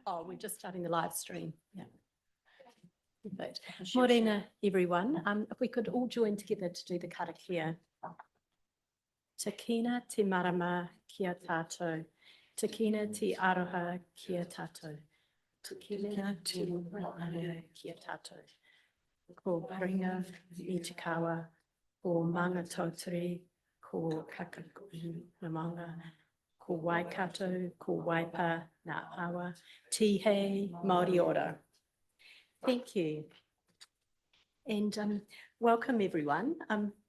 Oh, we're just starting the live stream. Yeah. Perfect. Morena, everyone. If we could all join together to do the karakia. Te kina te marama kia tātou. Te kina te aroha kia tātou. Te kina te marama kia tātou. Ko paringa I te kawa, ko manga tautari, ko kakakuhi na manga, ko waikato, ko waipa na awa, tihei Māori ora. Thank you. And welcome everyone.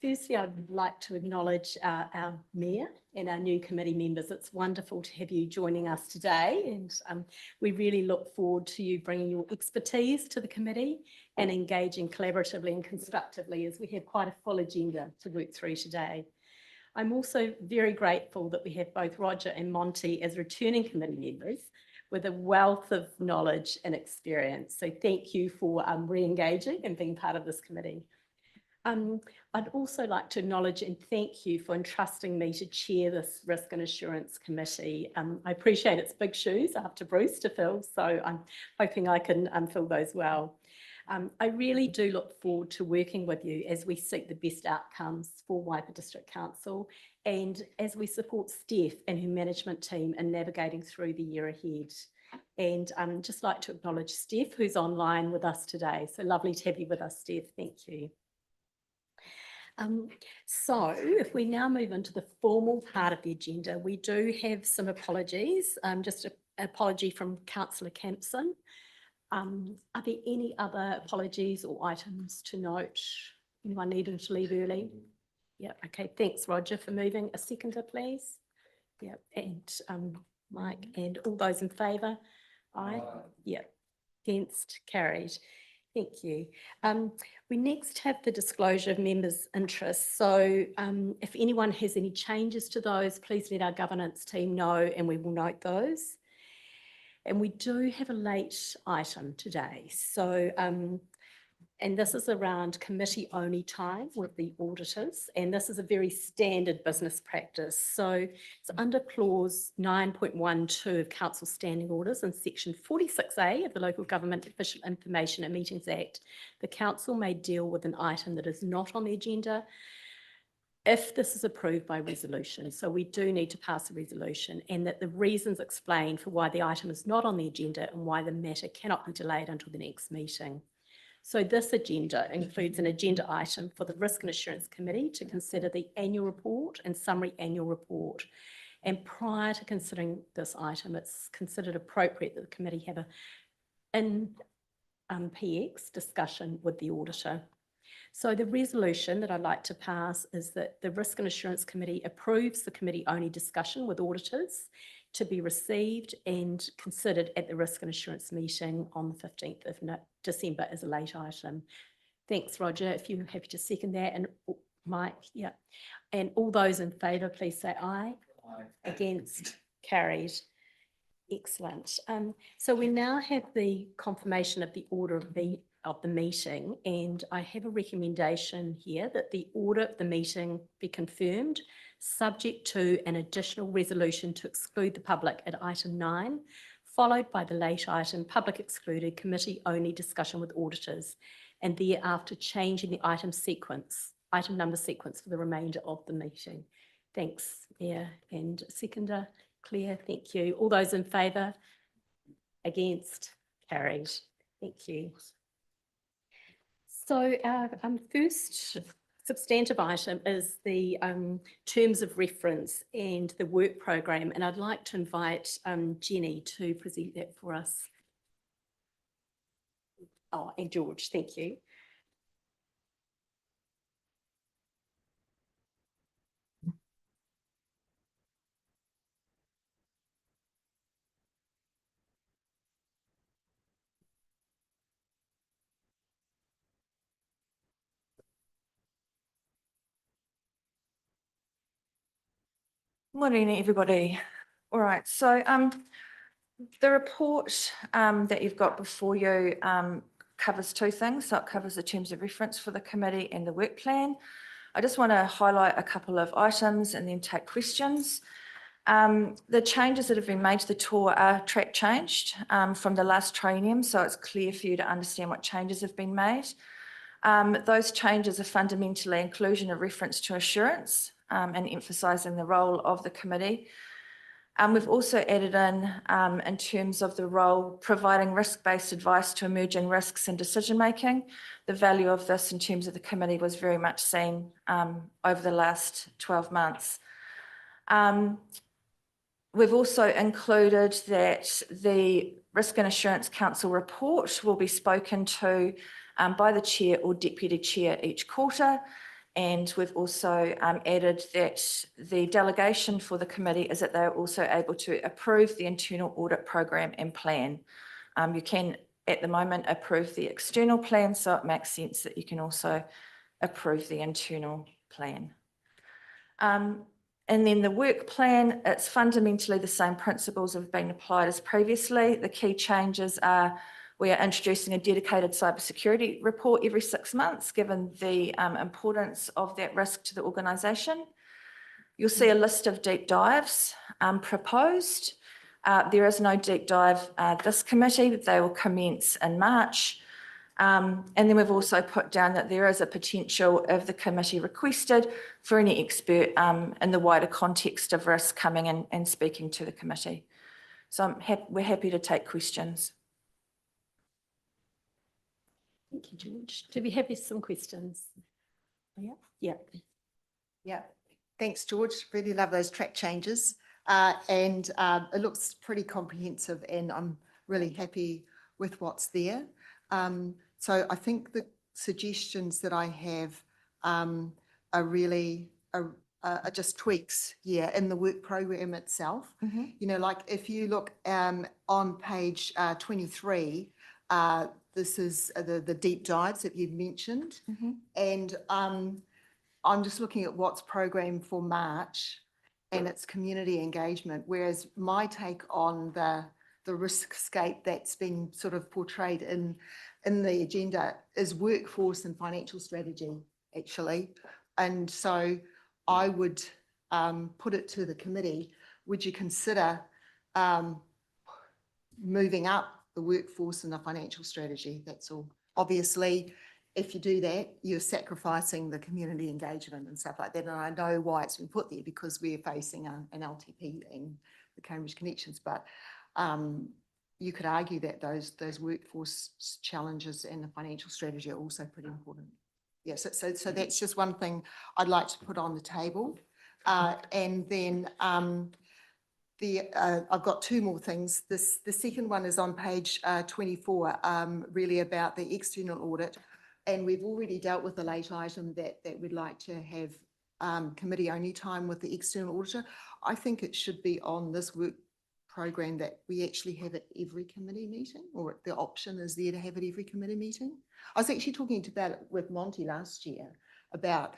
Firstly, I'd like to acknowledge our Mayor and our new committee members. It's wonderful to have you joining us today, and we really look forward to you bringing your expertise to the committee and engaging collaboratively and constructively as we have quite a full agenda to work through today. I'm also very grateful that we have both Roger and Monty as returning committee members with a wealth of knowledge and experience. So thank you for re-engaging and being part of this committee. I'd also like to acknowledge and thank you for entrusting me to chair this Risk and Assurance Committee. I appreciate it's big shoes after Bruce to fill, so I'm hoping I can fill those well. I really do look forward to working with you as we seek the best outcomes for Waipa District Council and as we support Steph and her management team in navigating through the year ahead. And I'd just like to acknowledge Steph, who's online with us today. So lovely to have you with us, Steph. Thank you. So if we now move into the formal part of the agenda, we do have some apologies. Just an apology from Councillor Campson. Are there any other apologies or items to note? Anyone needing to leave early? Yeah, okay, thanks Roger for moving. A seconder, please. Yeah, and Mike, and all those in favour? Aye. Yeah, against, carried. Thank you. We next have the disclosure of members' interests. So if anyone has any changes to those, please let our governance team know and we will note those. And we do have a late item today. So, and this is around committee only time with the auditors. And this is a very standard business practice. So it's under clause 9.12 of Council Standing Orders and section 46A of the Local Government Official Information and Meetings Act. The council may deal with an item that is not on the agenda if this is approved by resolution. So we do need to pass a resolution, and that the reasons explained for why the item is not on the agenda and why the matter cannot be delayed until the next meeting. So this agenda includes an agenda item for the Risk and Assurance Committee to consider the annual report and summary annual report. And prior to considering this item, it's considered appropriate that the committee have an PX discussion with the auditor. So the resolution that I'd like to pass is that the Risk and Assurance Committee approves the committee-only discussion with auditors to be received and considered at the Risk and Assurance meeting on the 15th of December as a late item. Thanks, Roger. If you're happy to second that, and Mike, yeah. And all those in favour, please say aye. Aye. Against, carried. Excellent. So we now have the confirmation of the order of the meeting, and I have a recommendation here that the order of the meeting be confirmed, subject to an additional resolution to exclude the public at item 9, followed by the late item, public excluded, committee only discussion with auditors, and thereafter changing the item number sequence for the remainder of the meeting. Thanks, Mayor and seconder. Claire, thank you. All those in favour? Against? Carried. Thank you. So our first substantive item is the terms of reference and the work programme, and I'd like to invite Jenny to present that for us. Oh, and George, thank you. Morning, everybody. All right, so the report that you've got before you covers two things. So it covers the terms of reference for the committee and the work plan. I just want to highlight a couple of items and then take questions. The changes that have been made to the tour are track changed from the last triennium, so it's clear for you to understand what changes have been made. Those changes are fundamentally inclusion of reference to assurance and emphasising the role of the committee. We've also added in terms of the role, providing risk-based advice to emerging risks and decision-making. The value of this in terms of the committee was very much seen over the last 12 months. We've also included that the Risk and Assurance Council report will be spoken to by the chair or deputy chair each quarter. And we've also added that the delegation for the committee is that they're also able to approve the internal audit program and plan. You can, at the moment, approve the external plan, so it makes sense that you can also approve the internal plan. And then the work plan, it's fundamentally the same principles have been applied as previously. The key changes are we are introducing a dedicated cybersecurity report every 6 months, given the importance of that risk to the organisation. You'll see a list of deep dives proposed. There is no deep dive this committee, they will commence in March. And then we've also put down that there is a potential, if the committee requested, for any expert in the wider context of risk coming in and speaking to the committee. So we're happy to take questions. Thank you, George. Do we have some questions? Yeah. Yeah. Yeah, thanks, George. Really love those track changes. And it looks pretty comprehensive and I'm really happy with what's there. So I think the suggestions that I have are really are just tweaks, in the work program itself. You know, like if you look on page 23, this is the deep dives that you've mentioned. And I'm just looking at what's programmed for March and it's community engagement, whereas my take on the riskscape that's been sort of portrayed in the agenda is workforce and financial strategy, actually. And so I would put it to the committee, would you consider moving up the workforce and the financial strategy? That's all. Obviously, if you do that, you're sacrificing the community engagement and stuff like that. And I know why it's been put there because we're facing an LTP and the Cambridge Connections, but you could argue that those workforce challenges and the financial strategy are also pretty important. Yeah, so that's just one thing I'd like to put on the table. And then I've got two more things. The second one is on page 24, really about the external audit. And we've already dealt with the late item that we'd like to have committee only time with the external auditor. I think it should be on this work program that we actually have at every committee meeting, or the option is there to have at every committee meeting. I was actually talking about it with Monty last year about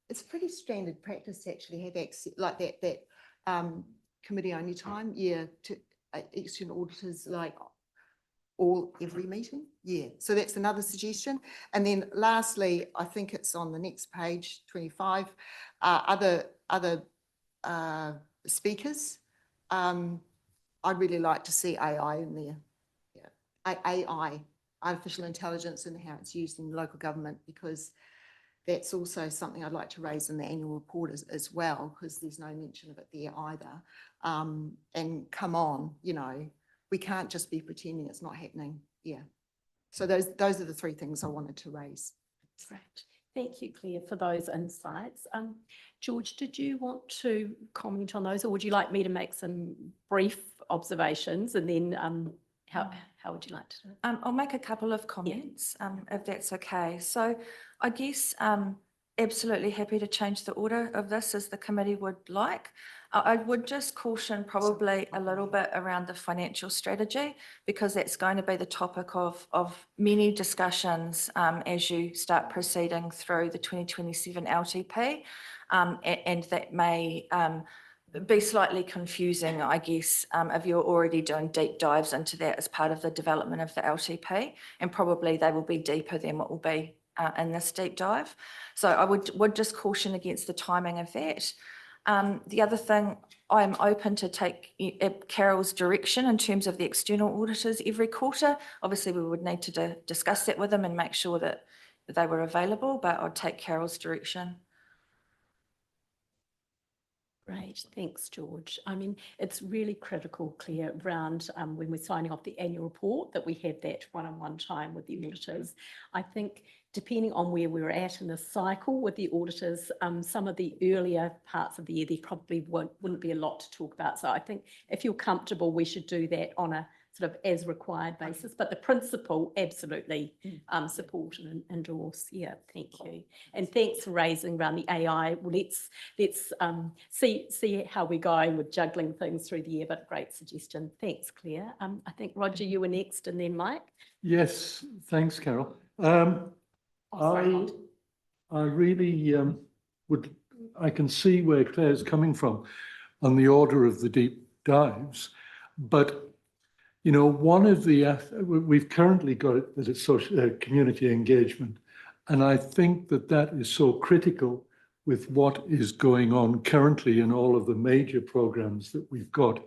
it's pretty standard practice to actually have access like that committee only time, to external auditors like every meeting. So that's another suggestion. And then lastly, I think it's on the next page, 25, other speakers. I'd really like to see AI in there. AI, artificial intelligence, and how it's used in local government, because that's also something I'd like to raise in the annual report as well, because there's no mention of it there either. And come on, you know, we can't just be pretending it's not happening. So those are the three things I wanted to raise. Great. Thank you, Claire, for those insights. George, did you want to comment on those, or would you like me to make some brief observations and then how would you like to do it? I'll make a couple of comments, if that's okay. So I guess absolutely happy to change the order of this as the committee would like. I would just caution probably a little bit around the financial strategy, because that's going to be the topic of many discussions as you start proceeding through the 2027 LTP, and that may be slightly confusing, I guess, if you're already doing deep dives into that as part of the development of the LTP, and probably they will be deeper than what will be in this deep dive. So I would just caution against the timing of that. The other thing, I'm open to take Carol's direction in terms of the external auditors every quarter. Obviously, we would need to discuss that with them and make sure that they were available, but I'd take Carol's direction. Great, thanks, George. I mean, it's really critical, Claire, around when we're signing off the annual report that we have that one-on-one time with the auditors. I think depending on where we're at in the cycle with the auditors, some of the earlier parts of the year, there probably wouldn't be a lot to talk about. So I think if you're comfortable, we should do that on a sort of as required basis, but the principle absolutely support and endorse. Yeah, thank you. And thanks for raising around the AI. Well, let's see how we're going with juggling things through the year, but great suggestion. Thanks, Claire. I think Roger, you were next and then Mike. Yes, thanks, Carol. Sorry. I really I can see where Claire's coming from on the order of the deep dives, but you know, one of the, we've currently got it that it's social community engagement. And I think that that is so critical with what is going on currently in all of the major programs that we've got.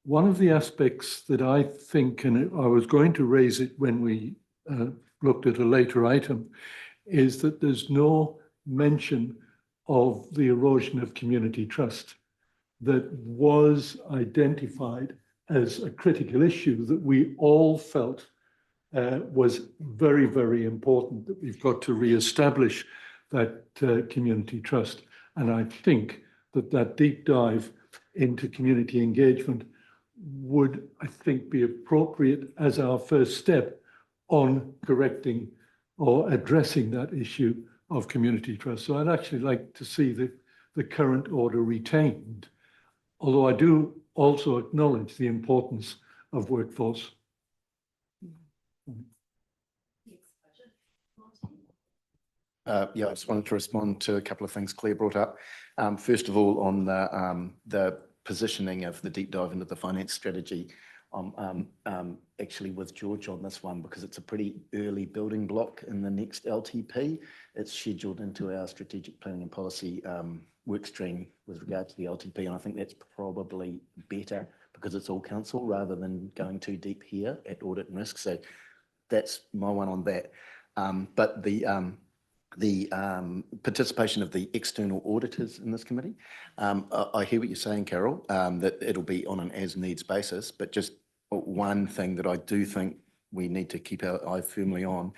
One of the aspects that I think, and I was going to raise it when we looked at a later item, is that there's no mention of the erosion of community trust that was identified as a critical issue that we all felt was very, very important, that we've got to re-establish that community trust. And I think that that deep dive into community engagement would, I think, be appropriate as our first step on correcting or addressing that issue of community trust. So I'd actually like to see the current order retained, although I do also acknowledge the importance of workforce. Yeah, I just wanted to respond to a couple of things Claire brought up. First of all, on the positioning of the deep dive into the finance strategy, I'm actually with George on this one because it's a pretty early building block in the next LTP. It's scheduled into our strategic planning and policy work stream with regard to the LTP, and I think that's probably better because it's all council rather than going too deep here at audit and risk. So that's my one on that. But the participation of the external auditors in this committee, I hear what you're saying, Carol, that it'll be on an as needs basis, but just one thing that I do think we need to keep our eye firmly on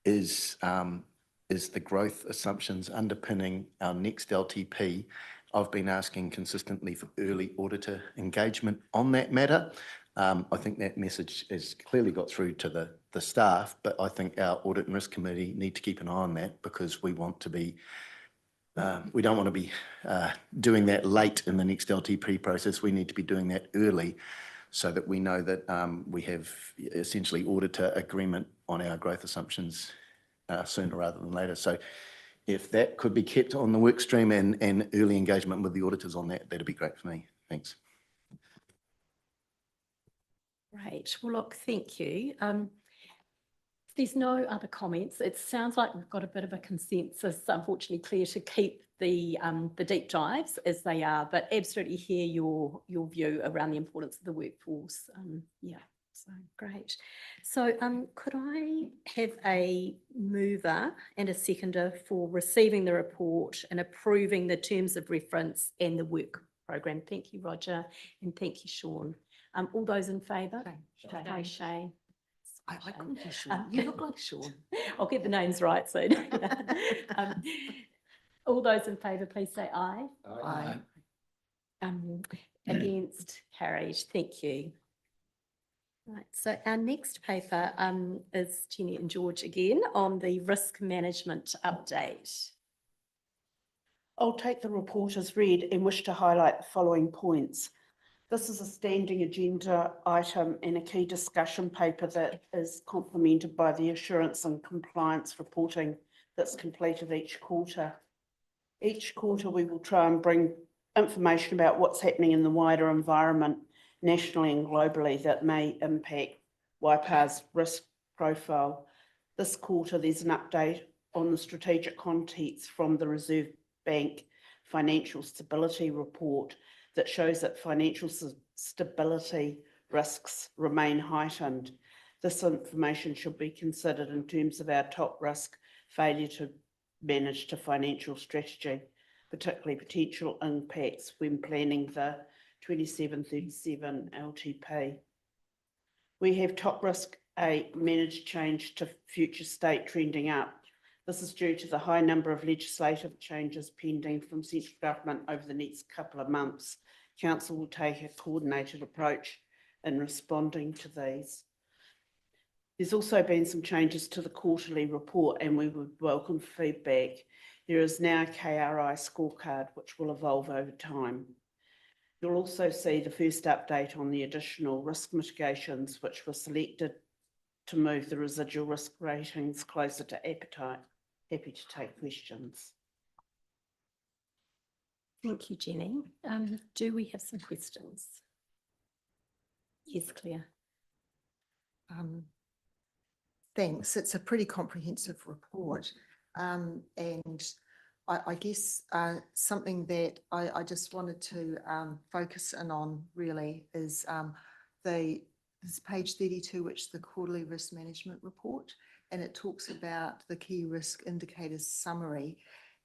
is the growth assumptions underpinning our next LTP. I've been asking consistently for early auditor engagement on that matter. I think that message has clearly got through to the staff, but I think our audit and risk committee need to keep an eye on that because we want to be, we don't want to be doing that late in the next LTP process. We need to be doing that early so that we know that we have essentially auditor agreement on our growth assumptions sooner rather than later. So if that could be kept on the work stream and early engagement with the auditors on that, that'd be great for me. Thanks. Great. Well, look, thank you. If there's no other comments, it sounds like we've got a bit of a consensus, unfortunately, Claire, to keep the deep dives as they are, but absolutely hear your view around the importance of the workforce. Yeah, so great. So could I have a mover and a seconder for receiving the report and approving the terms of reference and the work program? Thank you, Roger, and thank you, Sean. All those in favour? Hi, Shane. I couldn't hear Sean. You look like Sean. I'll get the names right soon. All those in favour, please say aye. Aye. Against, carried. Thank you. Right, so our next paper is Jenny and George again on the risk management update. I'll take the report as read and wish to highlight the following points. This is a standing agenda item and a key discussion paper that is complemented by the assurance and compliance reporting that's completed each quarter. Each quarter we will try and bring information about what's happening in the wider environment nationally and globally that may impact Waipa's risk profile. This quarter there's an update on the strategic contents from the Reserve Bank financial stability report that shows that financial stability risks remain heightened. This information should be considered in terms of our top risk, failure to manage to financial strategy, particularly potential impacts when planning the 27-37 LTP. We have top risk A, managed change to future state trending up. This is due to the high number of legislative changes pending from central government over the next couple of months. Council will take a coordinated approach in responding to these. There's also been some changes to the quarterly report and we would welcome feedback. There is now a KRI scorecard which will evolve over time. You'll also see the first update on the additional risk mitigations which were selected to move the residual risk ratings closer to appetite. Happy to take questions. Thank you, Jenny. Do we have some questions? Yes, Claire. Thanks. It's a pretty comprehensive report. And I guess something that I just wanted to focus in on really is this page 32, which is the quarterly risk management report, and it talks about the key risk indicators summary.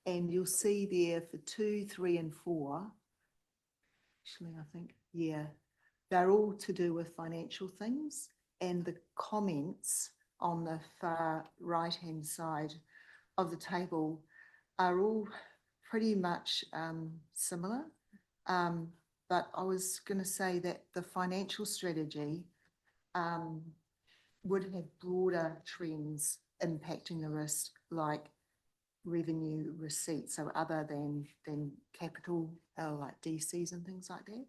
And you'll see there for 2, 3 and 4, actually, I think, yeah, they're all to do with financial things. And the comments on the far right-hand side of the table are all pretty much similar. But I was going to say that the financial strategy would have broader trends impacting the risk, like revenue receipts, so other than capital, like DCs and things like that.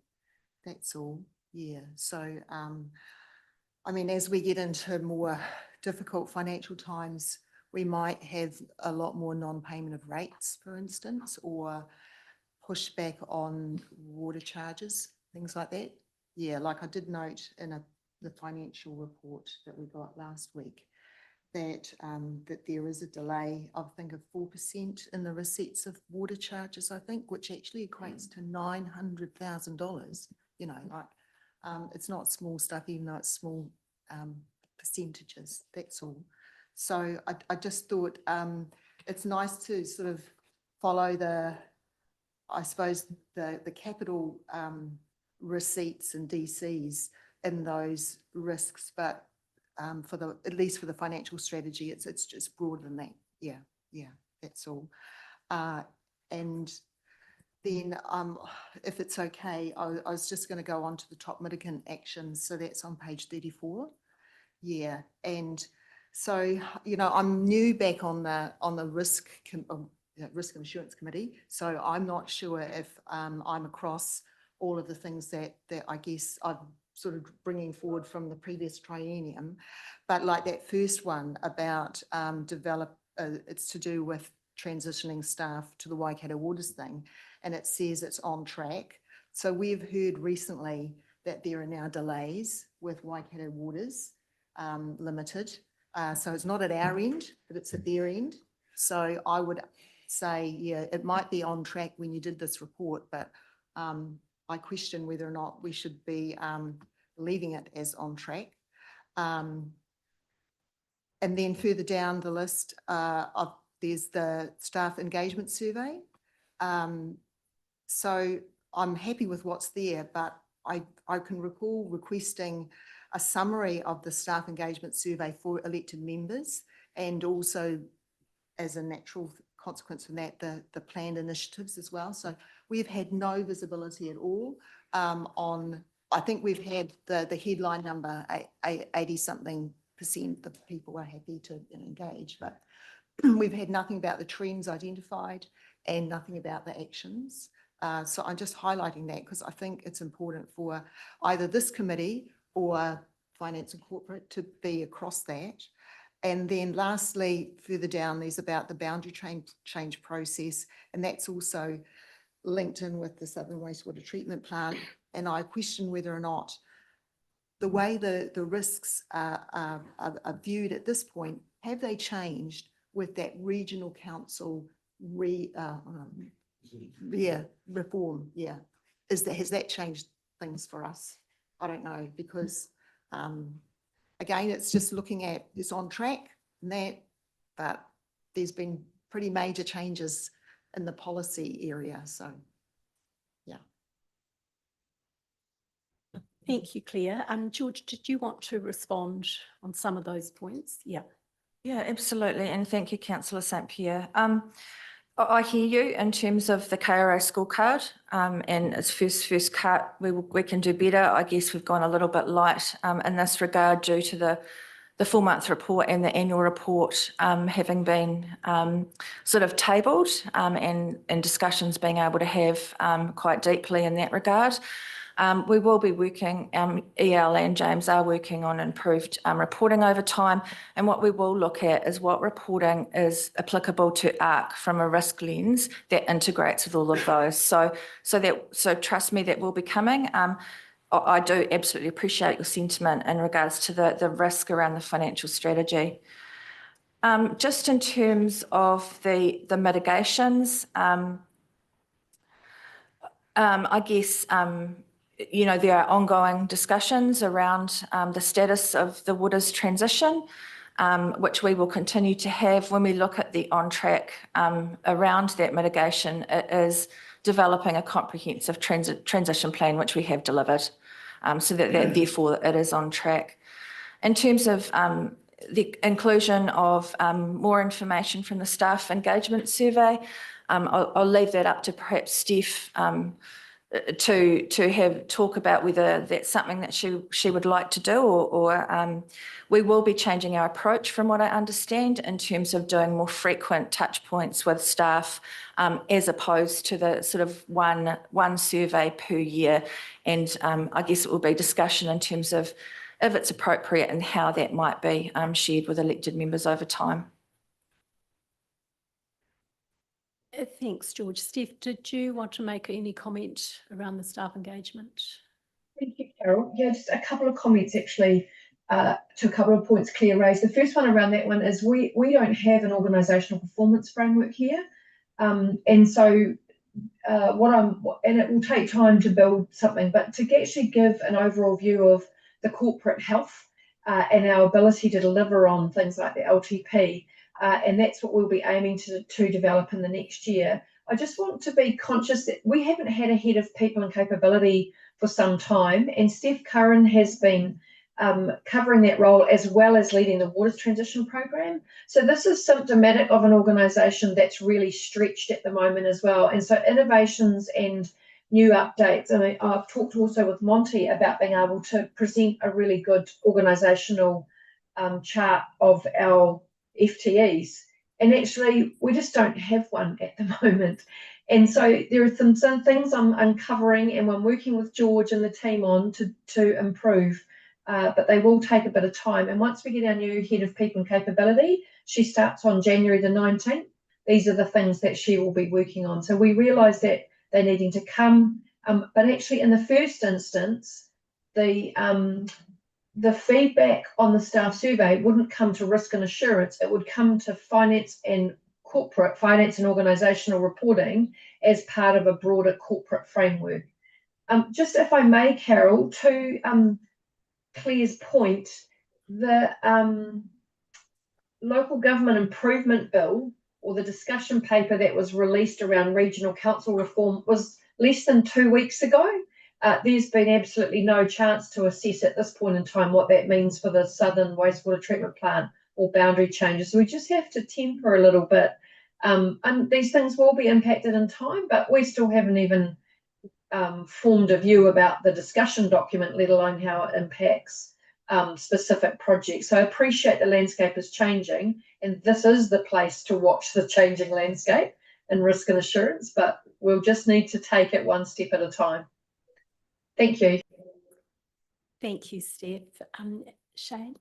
That's all, yeah. So, I mean, as we get into more difficult financial times, we might have a lot more non-payment of rates, for instance, or pushback on water charges, things like that. Yeah, like I did note in the financial report that we got last week, that there is a delay, I think, of 4% in the receipts of water charges, I think, which actually equates to $900,000. You know, like it's not small stuff, even though it's small percentages. That's all. So I just thought it's nice to sort of follow I suppose the capital receipts and DCs in those risks, but at least for the financial strategy, it's just broader than that. Yeah, that's all. And then if it's okay, I was just going to go on to the top mitigant actions. So that's on page 34. Yeah, and so, you know, I'm new back on the risk and assurance committee, so I'm not sure if I'm across all of the things that I guess I'm sort of bringing forward from the previous triennium, but like that first one about it's to do with transitioning staff to the Waikato Waters thing, and it says it's on track. So we've heard recently that there are now delays with Waikato Waters Limited. So it's not at our end, but it's at their end. So I would say, yeah, it might be on track when you did this report, but I question whether or not we should be leaving it as on track. And then further down the list, there's the staff engagement survey. So I'm happy with what's there, but I can recall requesting a summary of the staff engagement survey for elected members, and also as a natural consequence from that, the planned initiatives as well. So we've had no visibility at all on, I think we've had the headline number, 80-something% of people are happy to engage, but we've had nothing about the trends identified and nothing about the actions. So I'm just highlighting that because I think it's important for either this committee or Finance and Corporate to be across that. And then lastly, further down, there's about the boundary change process, and that's also linked in with the Southern Wastewater Treatment Plant. And I question whether or not the way the risks are viewed at this point, have they changed with that regional council Yeah, reform, yeah. Has that changed things for us? I don't know, because, again, it's just looking at, it's on track and that, but there's been pretty major changes in the policy area, so, yeah. Thank you, Claire. George, did you want to respond on some of those points? Yeah. Yeah, absolutely. And thank you, Councillor St Pierre. I hear you in terms of the KRA scorecard, and its first cut, we can do better. I guess we've gone a little bit light in this regard due to the 4-month report and the annual report having been sort of tabled and discussions being able to have quite deeply in that regard. We will be working, EL and James are working on improved reporting over time. And what we will look at is what reporting is applicable to ARC from a risk lens that integrates with all of those. So trust me, that will be coming. I do absolutely appreciate your sentiment in regards to the risk around the financial strategy. Just in terms of the mitigations, I guess, you know, there are ongoing discussions around the status of the waters transition, which we will continue to have. When we look at the on track around that mitigation, it is developing a comprehensive transition plan, which we have delivered, so that therefore it is on track. In terms of the inclusion of more information from the staff engagement survey, I'll leave that up to perhaps Steph to have talk about whether that's something that she would like to do, or we will be changing our approach from what I understand in terms of doing more frequent touch points with staff, as opposed to the sort of one survey per year. And I guess it will be discussion in terms of if it's appropriate and how that might be shared with elected members over time. Thanks, George. Steph, did you want to make any comment around the staff engagement? Thank you, Carol. Yeah, just a couple of comments actually to a couple of points Claire raised. The first one around that one is we don't have an organisational performance framework here. And so and it will take time to build something, but to actually give an overall view of the corporate health and our ability to deliver on things like the LTP, and that's what we'll be aiming to develop in the next year. I just want to be conscious that we haven't had a head of people and capability for some time, and Steph Curran has been covering that role as well as leading the Waters Transition Program. So this is symptomatic of an organisation that's really stretched at the moment as well. And so innovations and new updates. I mean, I've talked also with Monty about being able to present a really good organisational chart of our FTEs. And actually, we just don't have one at the moment. And so there are some things I'm uncovering and I'm working with George and the team on to improve, but they will take a bit of time. And once we get our new head of people and capability, she starts on January the 19th. These are the things that she will be working on. So we realise that they're needing to come, but actually in the first instance, the feedback on the staff survey wouldn't come to risk and assurance, it would come to finance and corporate, finance and organisational reporting as part of a broader corporate framework. Just if I may, Carol, to Claire's point, the local government improvement bill, or the discussion paper that was released around regional council reform, was less than 2 weeks ago. There's been absolutely no chance to assess at this point in time what that means for the Southern Wastewater Treatment Plant or boundary changes. So we just have to temper a little bit. And these things will be impacted in time, but we still haven't even formed a view about the discussion document, let alone how it impacts specific projects. So I appreciate the landscape is changing, and this is the place to watch the changing landscape in risk and assurance, but we'll just need to take it one step at a time. Thank you. Thank you, Steph. Shane?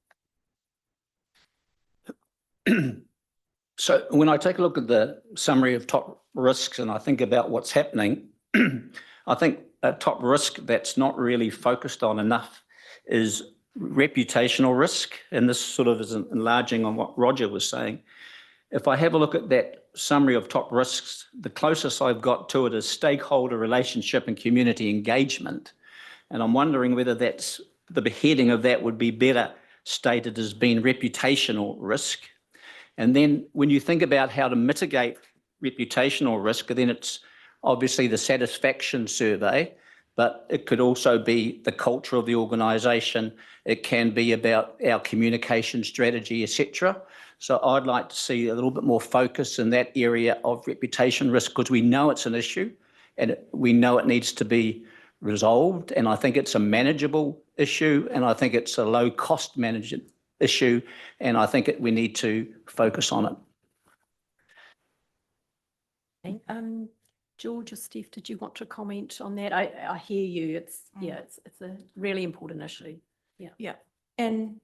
So when I take a look at the summary of top risks and I think about what's happening, I think a top risk that's not really focused on enough is reputational risk. And this sort of is enlarging on what Roger was saying. if I have a look at that summary of top risks, the closest I've got to it is stakeholder relationship and community engagement. And I'm wondering whether that's the heading of that would be better stated as being reputational risk. And then when you think about how to mitigate reputational risk, then it's obviously the satisfaction survey, but it could also be the culture of the organisation. It can be about our communication strategy, etc. So I'd like to see a little bit more focus in that area of reputation risk, because we know it's an issue and we know it needs to be resolved. And I think it's a manageable issue, and I think it's a low cost management issue, and I think we need to focus on it. George or Steph, did you want to comment on that? I hear you. It's a really important issue. Yeah, and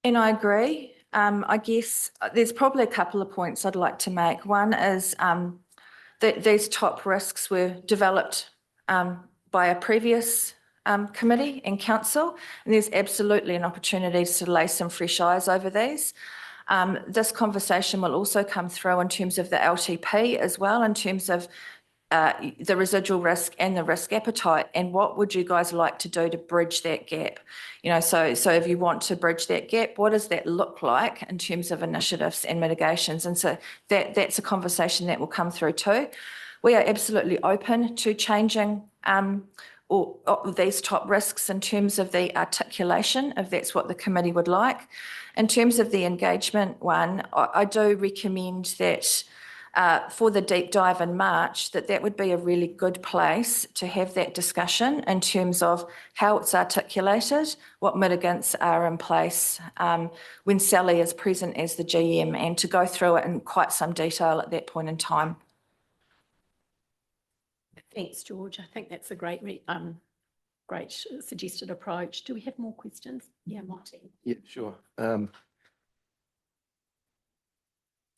I agree. I guess there's probably a couple of points I'd like to make. One is that these top risks were developed by a previous committee and council, and there's absolutely an opportunity to lay some fresh eyes over these. This conversation will also come through in terms of the LTP as well, in terms of the residual risk and the risk appetite, and what would you guys like to do to bridge that gap? You know, so if you want to bridge that gap, what does that look like in terms of initiatives and mitigations? And so that's a conversation that will come through too. We are absolutely open to changing or these top risks in terms of the articulation, if that's what the committee would like. In terms of the engagement one, I do recommend that for the deep dive in March, that would be a really good place to have that discussion in terms of how it's articulated, what mitigants are in place when Sally is present as the GM, and to go through it in quite some detail at that point in time. Thanks, George. I think that's a great suggested approach. Do we have more questions? Yeah, Martin. Yeah, sure. For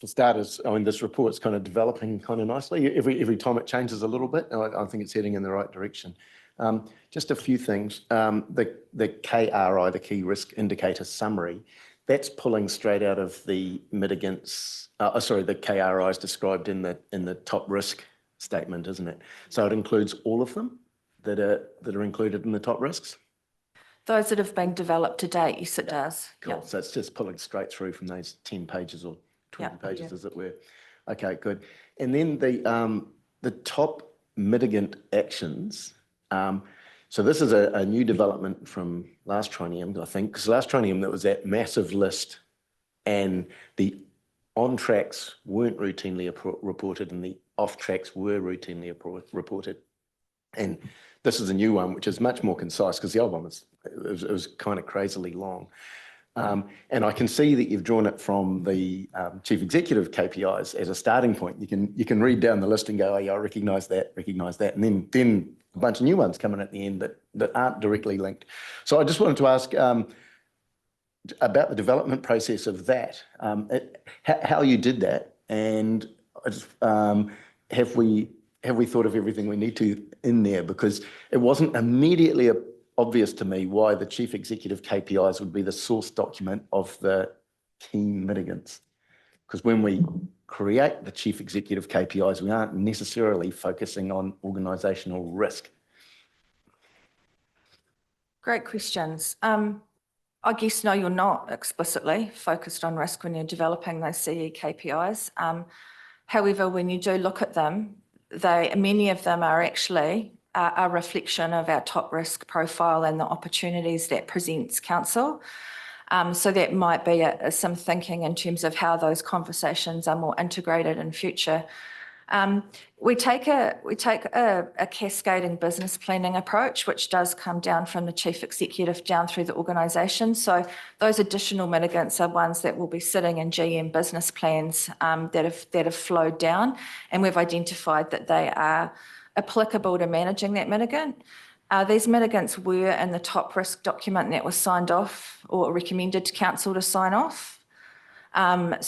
starters, I mean, this report's kind of developing kind of nicely. Every time it changes a little bit, I think it's heading in the right direction. Just a few things. The KRI, the Key Risk Indicator Summary, that's pulling straight out of the mitigants. The KRIs described in the top risk statement, isn't it? So it includes all of them that are included in the top risks? Those that have been developed to date, yes, it does. Cool. Yep. So it's just pulling straight through from those 10 pages or 20 Yep. pages, as it were. Okay, good. And then the top mitigant actions. So this is a new development from last triennium, I think, because last triennium there was that massive list, and the on tracks weren't routinely reported and the off tracks were routinely reported. And this is a new one, which is much more concise, because the old one was kind of crazily long. And I can see that you've drawn it from the chief executive KPIs as a starting point. You can read down the list and go, oh yeah, I recognise that, and then a bunch of new ones come in at the end that aren't directly linked. So I just wanted to ask about the development process of that, how you did that, and I just, have we thought of everything we need to in there? Because it wasn't immediately obvious to me why the chief executive KPIs would be the source document of the key mitigants. Because when we create the chief executive KPIs, we aren't necessarily focusing on organisational risk. Great questions. I guess, no, you're not explicitly focused on risk when you're developing those CE KPIs. However, when you do look at them, many of them are actually a reflection of our top risk profile and the opportunities that presents council. So that might be some thinking in terms of how those conversations are more integrated in future. We take a cascading business planning approach, which does come down from the chief executive down through the organisation. So those additional mitigants are ones that will be sitting in GM business plans that have flowed down, and we've identified that they are applicable to managing that mitigant. These mitigants were in the top risk document that was signed off or recommended to council to sign off. But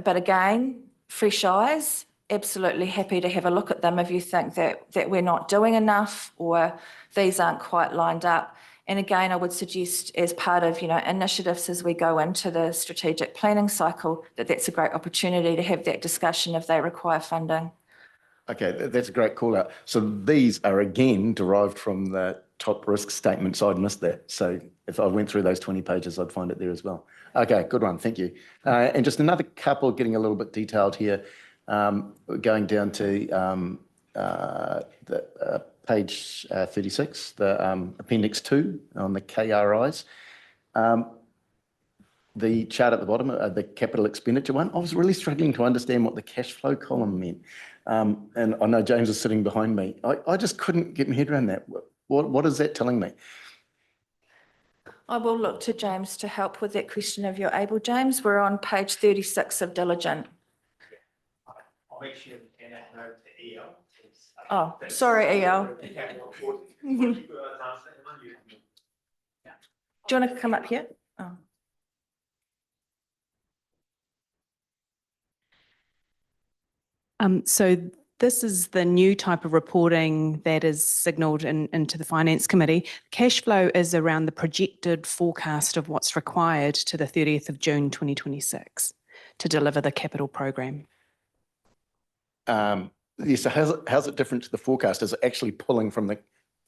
again, fresh eyes, absolutely happy to have a look at them if you think that we're not doing enough or these aren't quite lined up. And again, I would suggest as part of, initiatives as we go into the strategic planning cycle, that's a great opportunity to have that discussion if they require funding. Okay, that's a great call out. So these are again derived from the top risk statements. I'd missed that. So if I went through those 20 pages, I'd find it there as well. Okay, good one. Thank you. And just another couple getting a little bit detailed here, going down to the page 36, the Appendix 2 on the KRIs. The chart at the bottom, the capital expenditure one, I was really struggling to understand what the cash flow column meant. And I know James is sitting behind me. I just couldn't get my head around that. What is that telling me? I will look to James to help with that question if you're able, James. We're on page 36 of Diligent. I'll make sure to hand that note to EL. Oh, sorry, EL. Do you want to come up here? Oh. So this is the new type of reporting that is signalled into the Finance Committee. Cash flow is around the projected forecast of what's required to the 30th of June 2026 to deliver the capital program. Yes, so how's it different to the forecast? Is it actually pulling from the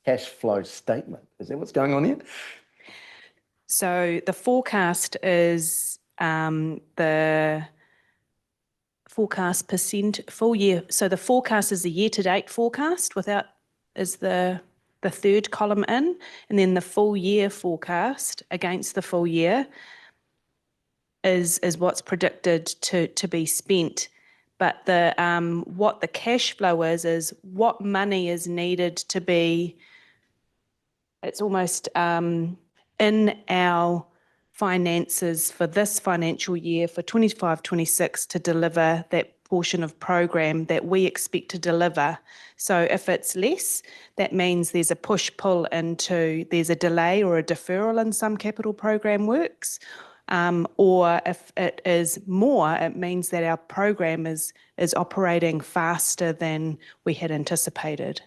cash flow statement? Is that what's going on here? So the forecast is the forecast full year. So the forecast is the year-to-date forecast is the third column in, and then the full year forecast against the full year is what's predicted to be spent. But what the cash flow is what money is needed to be, it's almost in our finances for this financial year for 25-26 to deliver that portion of program that we expect to deliver. So if it's less, that means there's a push-pull there's a delay or a deferral in some capital program works. Or if it is more, it means that our program is operating faster than we had anticipated.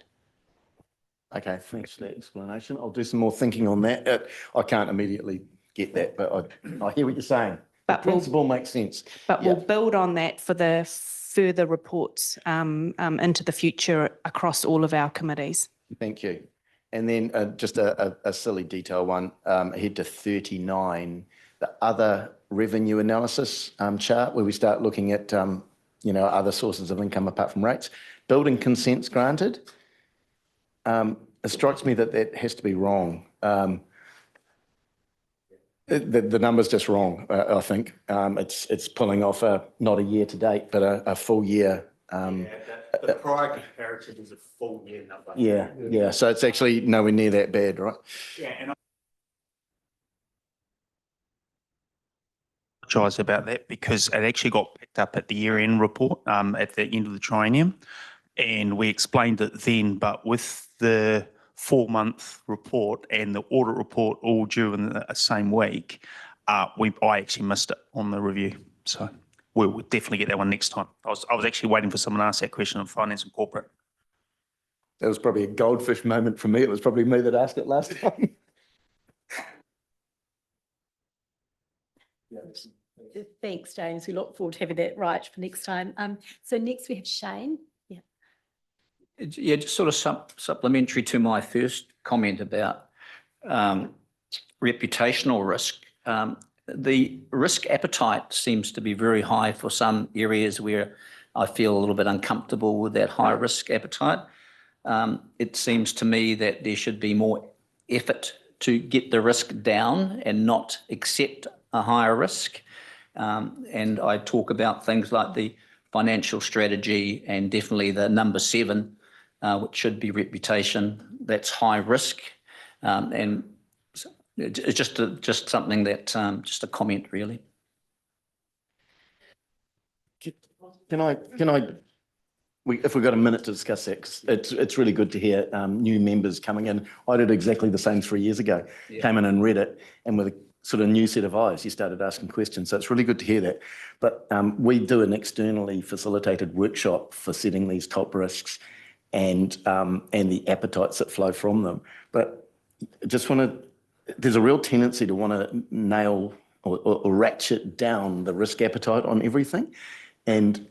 Okay, thanks for that explanation. I'll do some more thinking on that. I can't immediately get that, but I hear what you're saying. The principle makes sense. But we'll build on that for the further reports into the future across all of our committees. Thank you. And then just a silly detail one, ahead to 39, the other revenue analysis chart where we start looking at, other sources of income apart from rates. Building consents granted. It strikes me that has to be wrong. The number's just wrong, I think. It's pulling off not a year to date, but a full year. The prior comparative is a full year number. Yeah. So it's actually nowhere near that bad, right? Yeah, and apologise about that because it actually got picked up at the year-end report at the end of the triennium, and we explained it then, but with the 4-month report and the audit report all due in the same week, I actually missed it on the review. So we'll definitely get that one next time. I was actually waiting for someone to ask that question on finance and corporate. That was probably a goldfish moment for me. It was probably me that asked it last time. Thanks, James. We look forward to having that right for next time. So next we have Shane. yeah, just sort of supplementary to my first comment about reputational risk. The risk appetite seems to be very high for some areas where I feel a little bit uncomfortable with that high risk appetite. It seems to me that there should be more effort to get the risk down and not accept a higher risk. And I talk about things like the financial strategy and definitely the number 7, which should be reputation. That's high risk. And it's just something that, just a comment really. If we've got a minute to discuss that, 'cause it's really good to hear new members coming in. I did exactly the same 3 years ago. Yeah. Came in and read it, and with a sort of new set of eyes, you started asking questions. So it's really good to hear that. But we do an externally facilitated workshop for setting these top risks and the appetites that flow from them. But I just want to there's a real tendency to want to nail or ratchet down the risk appetite on everything. And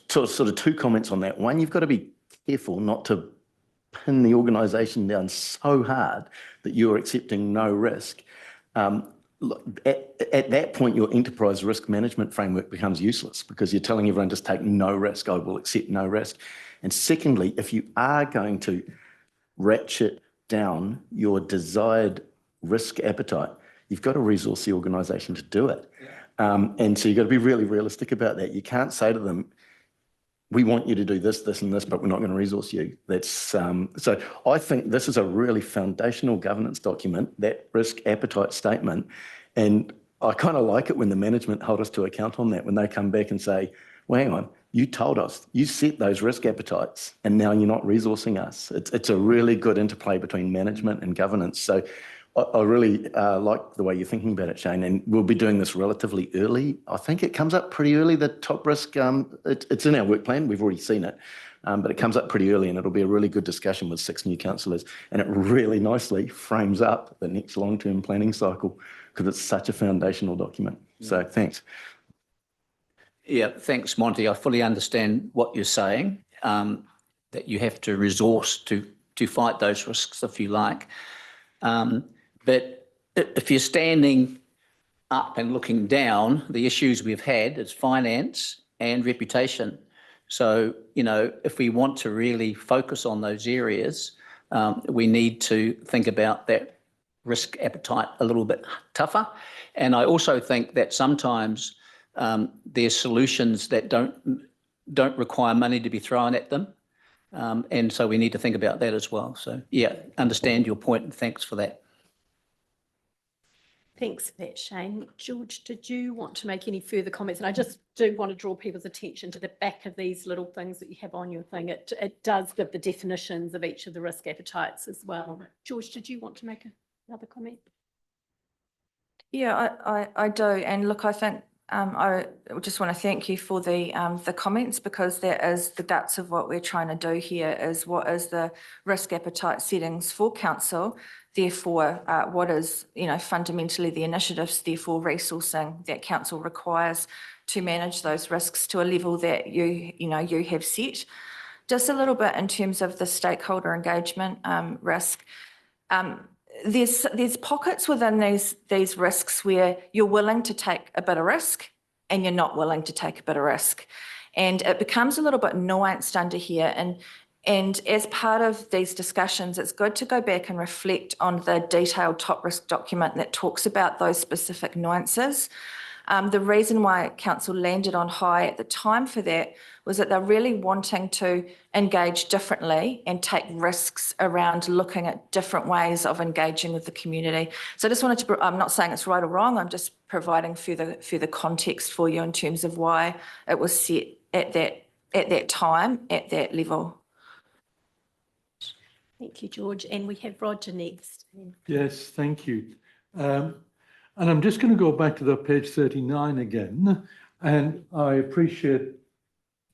sort of two comments on that. One, you've got to be careful not to pin the organisation down so hard that you're accepting no risk. Look, at that point, your enterprise risk management framework becomes useless because you're telling everyone just take no risk. I will accept no risk. And secondly, if you are going to ratchet down your desired risk appetite, you've got to resource the organisation to do it. And so you've got to be really realistic about that. You can't say to them, we want you to do this, this and this, but we're not going to resource you. That's so I think this is a really foundational governance document, that risk appetite statement. And I kind of like it when the management hold us to account on that, when they come back and say, well, hang on, you told us, you set those risk appetites and now you're not resourcing us. It's a really good interplay between management and governance. So I really like the way you're thinking about it, Shane, and we'll be doing this relatively early. I think it comes up pretty early, the top risk. It's in our work plan. We've already seen it, but it comes up pretty early and it'll be a really good discussion with 6 new councillors. And it really nicely frames up the next long-term planning cycle because it's such a foundational document. So thanks. Yeah, thanks, Monty. I fully understand what you're saying, that you have to resource to fight those risks, if you like. But if you're standing up and looking down, the issues we've had is finance and reputation. So, you know, if we want to really focus on those areas, we need to think about that risk appetite a little bit tougher. And I also think that sometimes there's solutions that don't require money to be thrown at them. And so we need to think about that as well. So, yeah, understand your point and thanks for that. Thanks for that, Shane. George, did you want to make any further comments? And I just do want to draw people's attention to the back of these little things that you have on your thing. It does give the definitions of each of the risk appetites as well. George, did you want to make another comment? Yeah, I do. And look, I think I just want to thank you for the comments, because that is the guts of what we're trying to do here, is what is the risk appetite settings for council. Therefore, what is, you know, fundamentally the initiatives, therefore resourcing that council requires to manage those risks to a level that you have set. Just a little bit in terms of the stakeholder engagement risk. There's pockets within these risks where you're willing to take a bit of risk and you're not willing to take a bit of risk. And it becomes a little bit nuanced under here. And as part of these discussions, it's good to go back and reflect on the detailed top risk document that talks about those specific nuances. The reason why council landed on high at the time for that was that they're really wanting to engage differently and take risks around looking at different ways of engaging with the community. So I just wanted to, I'm not saying it's right or wrong, I'm just providing further context for you in terms of why it was set at that time, at that level. Thank you, George. And we have Roger next. Yes, thank you. And I'm just going to go back to the page 39 again. And I appreciate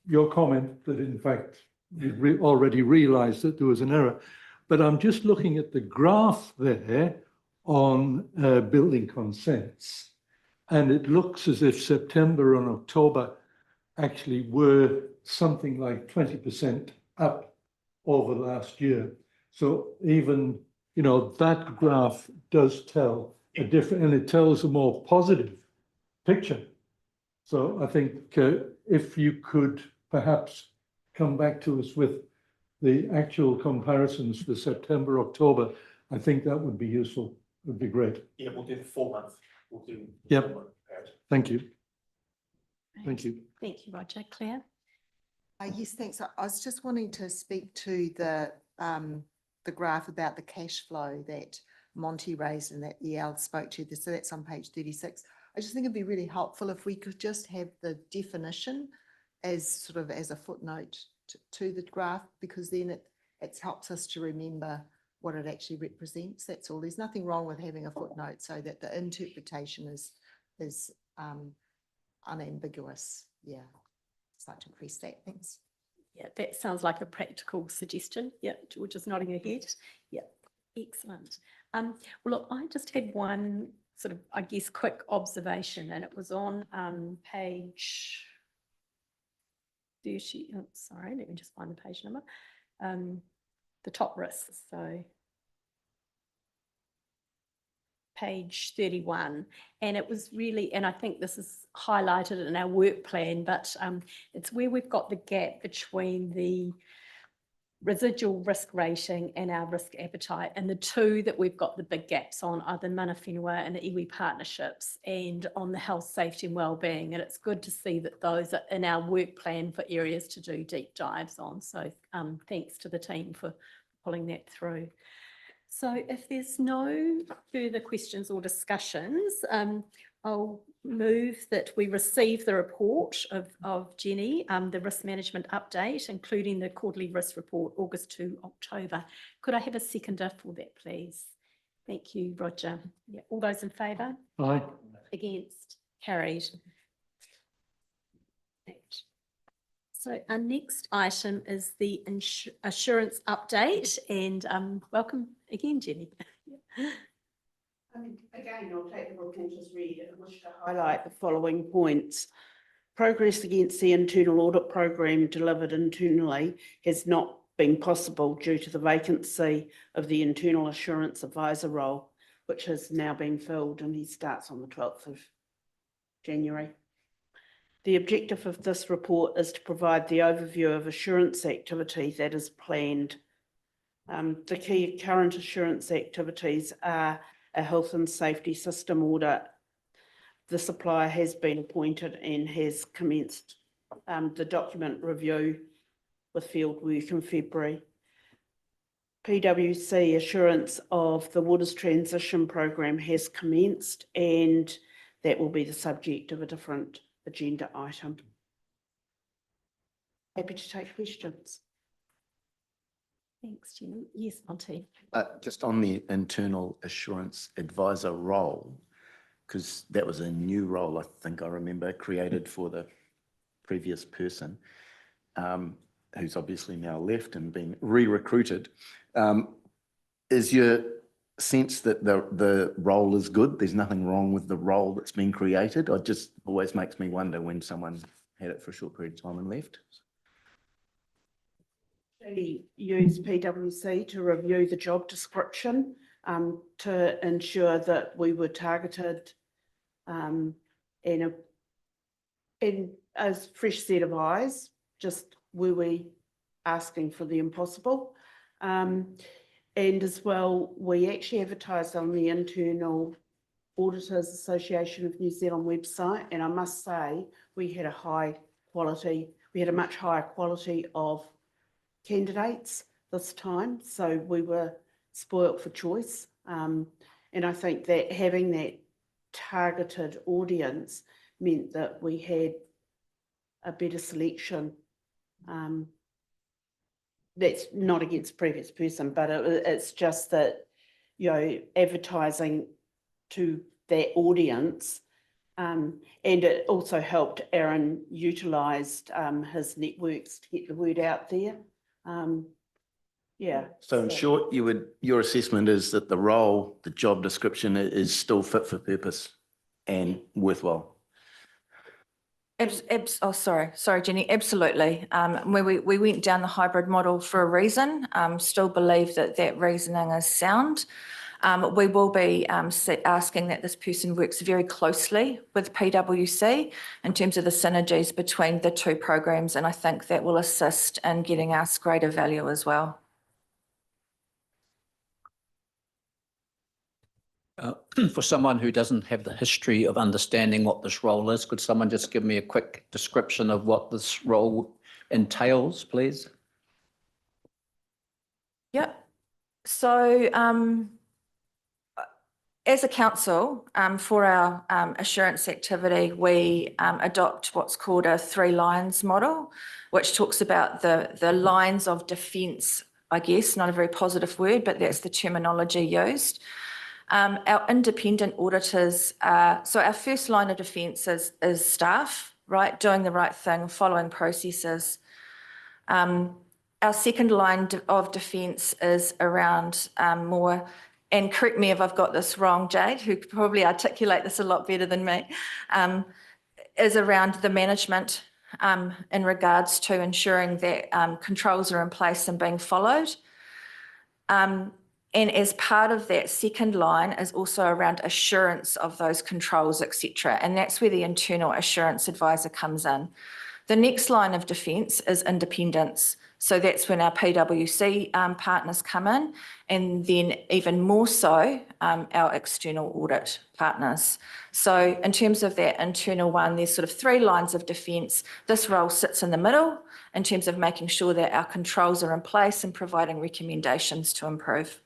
your comment that, in fact, you already realised that there was an error. But I'm just looking at the graph there on building consents. And it looks as if September and October actually were something like 20% up over last year. So even, you know, that graph does tell a different, and it tells a more positive picture. So I think if you could perhaps come back to us with the actual comparisons for September, October, I think that would be useful. It would be great. Yeah, we'll do the 4 month. We'll do. Yep. Thank you. Thank you. Thank you, Roger. Claire? Yes, thanks. I was just wanting to speak to the graph about the cash flow that Monty raised and that EL spoke to. So that's on page 36. I just think it'd be really helpful if we could just have the definition as sort of as a footnote to the graph, because then it helps us to remember what it actually represents. That's all. There's nothing wrong with having a footnote so that the interpretation is unambiguous. Yeah, I'd like to press that. Thanks. Yeah, that sounds like a practical suggestion. Yeah, George is nodding her head. Yeah. Excellent. Well, look, I just had one sort of, I guess, quick observation, and it was on page 30. Oh, sorry, let me just find the page number. The top risks. So page 31, and it was really, and I think this is highlighted in our work plan, but it's where we've got the gap between the residual risk rating and our risk appetite, and the two that we've got the big gaps on are the mana whenua and the iwi partnerships, and on the health, safety and wellbeing. And it's good to see that those are in our work plan for areas to do deep dives on. So thanks to the team for pulling that through. So if there's no further questions or discussions, I'll move that we receive the report of Jenny, the risk management update, including the quarterly risk report, August to October. Could I have a seconder for that, please? Thank you, Roger. Yeah, all those in favour? Aye. Against? Carried. So our next item is the assurance update, and welcome again, Jenny. Again, I'll take the report as read and wish to highlight the following points. Progress against the internal audit program delivered internally has not been possible due to the vacancy of the internal assurance advisor role, which has now been filled, and he starts on the 12th of January. The objective of this report is to provide the overview of assurance activity that is planned. The key current assurance activities are a health and safety system audit. The supplier has been appointed and has commenced the document review with field work in February. PwC assurance of the Waters Transition Program has commenced, and that will be the subject of a different agenda item. Happy to take questions. Thanks, Jenny. Yes, Monty. Just on the internal assurance advisor role, because that was a new role, I think I remember, created for the previous person, who's obviously now left and been re-recruited. Is your sense that the role is good? There's nothing wrong with the role that's been created? It just always makes me wonder when someone had it for a short period of time and left. We use PwC to review the job description to ensure that we were targeted and a fresh set of eyes. Just were we asking for the impossible? And as well, we actually advertised on the Internal Auditors Association of New Zealand website, and I must say we had a much higher quality of candidates this time, so we were spoilt for choice. And I think that having that targeted audience meant that we had a better selection. That's not against previous person, but it's just that, you know, advertising to that audience, and it also helped Aaron utilised his networks to get the word out there. Yeah. So in short, your assessment is that the role, the job description is still fit for purpose and worthwhile? Sorry, Jenny, absolutely. We went down the hybrid model for a reason, still believe that reasoning is sound. We will be asking that this person works very closely with PwC in terms of the synergies between the two programs, and I think that will assist in getting us greater value as well. For someone who doesn't have the history of understanding what this role is, could someone just give me a quick description of what this role entails, please? Yep. So as a council, for our assurance activity, we adopt what's called a 3 lines model, which talks about the lines of defence, I guess, not a very positive word, but that's the terminology used. Our independent auditors, so our first line of defence is staff, right, doing the right thing, following processes. our second line of defence is around more, and correct me if I've got this wrong, Jade, who could probably articulate this a lot better than me, is around the management in regards to ensuring that controls are in place and being followed. And as part of that second line is also around assurance of those controls, etc. And that's where the internal assurance advisor comes in. The next line of defence is independence. So that's when our PwC partners come in, and then even more so our external audit partners. So in terms of that internal one, there's sort of 3 lines of defence. This role sits in the middle in terms of making sure that our controls are in place and providing recommendations to improve.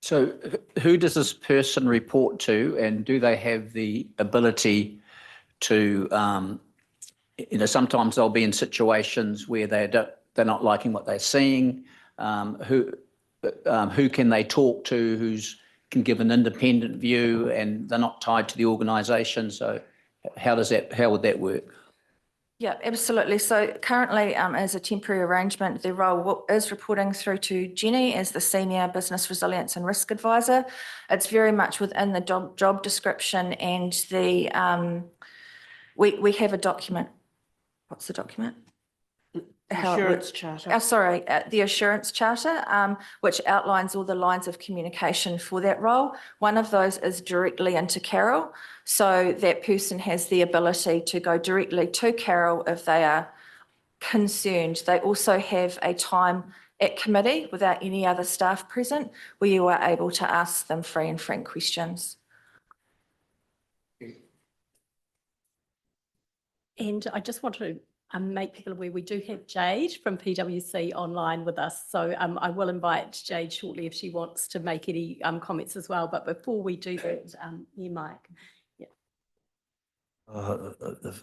So who does this person report to, and do they have the ability to, sometimes they'll be in situations where they're not liking what they're seeing. Who can they talk to, can give an independent view, and they're not tied to the organisation? So how would that work? Yeah, absolutely. So currently, as a temporary arrangement, the role is reporting through to Jenny as the Senior Business Resilience and Risk Advisor. It's very much within the job description, and the we have a document. What's the document? Assurance charter. The Assurance Charter, which outlines all the lines of communication for that role. One of those is directly into Carol. So that person has the ability to go directly to Carol if they are concerned. They also have a time at committee without any other staff present where you are able to ask them free and frank questions. And I just want to make people aware we do have Jade from PwC online with us. So I will invite Jade shortly if she wants to make any comments as well. But before we do that, Mike. Yeah.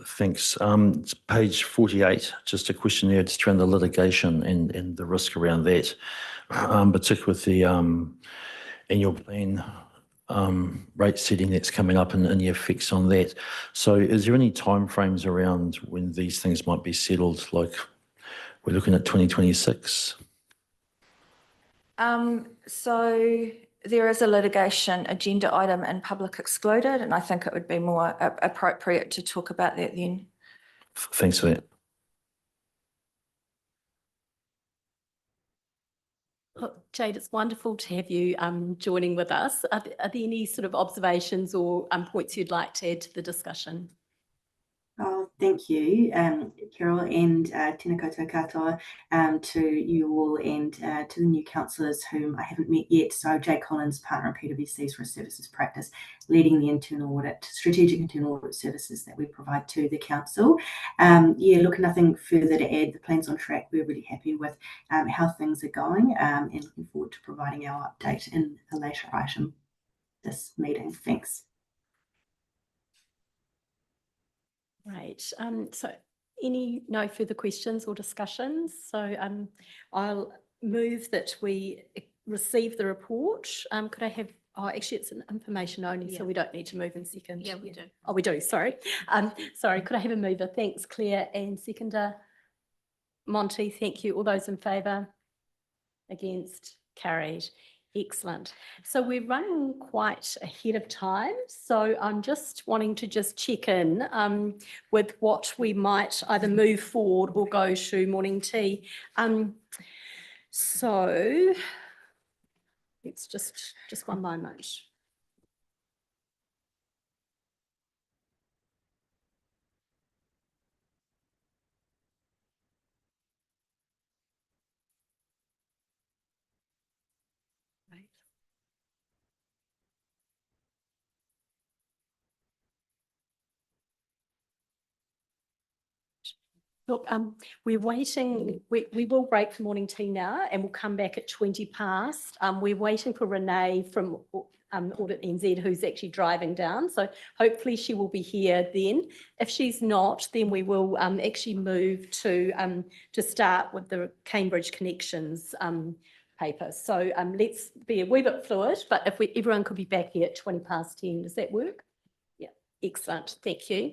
Thanks. It's page 48, just a question there, just around the litigation and the risk around that, particularly with the annual plan rate setting that's coming up and the effects on that. So is there any timeframes around when these things might be settled? Like we're looking at 2026? So there is a litigation agenda item in public excluded, and I think it would be more appropriate to talk about that then. Thanks for that. Look, Jade, it's wonderful to have you joining with us. Are there any sort of observations or points you'd like to add to the discussion? Oh, thank you, Carol, and tēnā koutou katoa to you all, and to the new councillors whom I haven't met yet. So Jade Collins, partner in PwC's Risk Services practice, leading the internal audit, strategic internal audit services that we provide to the council. Yeah, look, nothing further to add. The plan's on track. We're really happy with how things are going, and looking forward to providing our update in a later item this meeting. Thanks. Right. So no further questions or discussions. So I'll move that we receive the report. Could I have, actually it's an information only, so we don't need to move in second. Yeah, we do. Oh, we do, sorry. Sorry, could I have a mover? Thanks, Claire, and seconder. Monty, thank you. All those in favour? Against? Carried. Excellent. So we're running quite ahead of time. So I'm just wanting to check in with what we might either move forward or go to morning tea. So it's just one moment. Look, we're waiting, we will break for morning tea now and we'll come back at 20 past. We're waiting for Renee from Audit NZ, who's actually driving down. So hopefully she will be here then. If she's not, then we will actually move to start with the Cambridge Connections paper. So let's be a wee bit fluid, but if everyone could be back here at 20 past 10, does that work? Yeah, excellent. Thank you.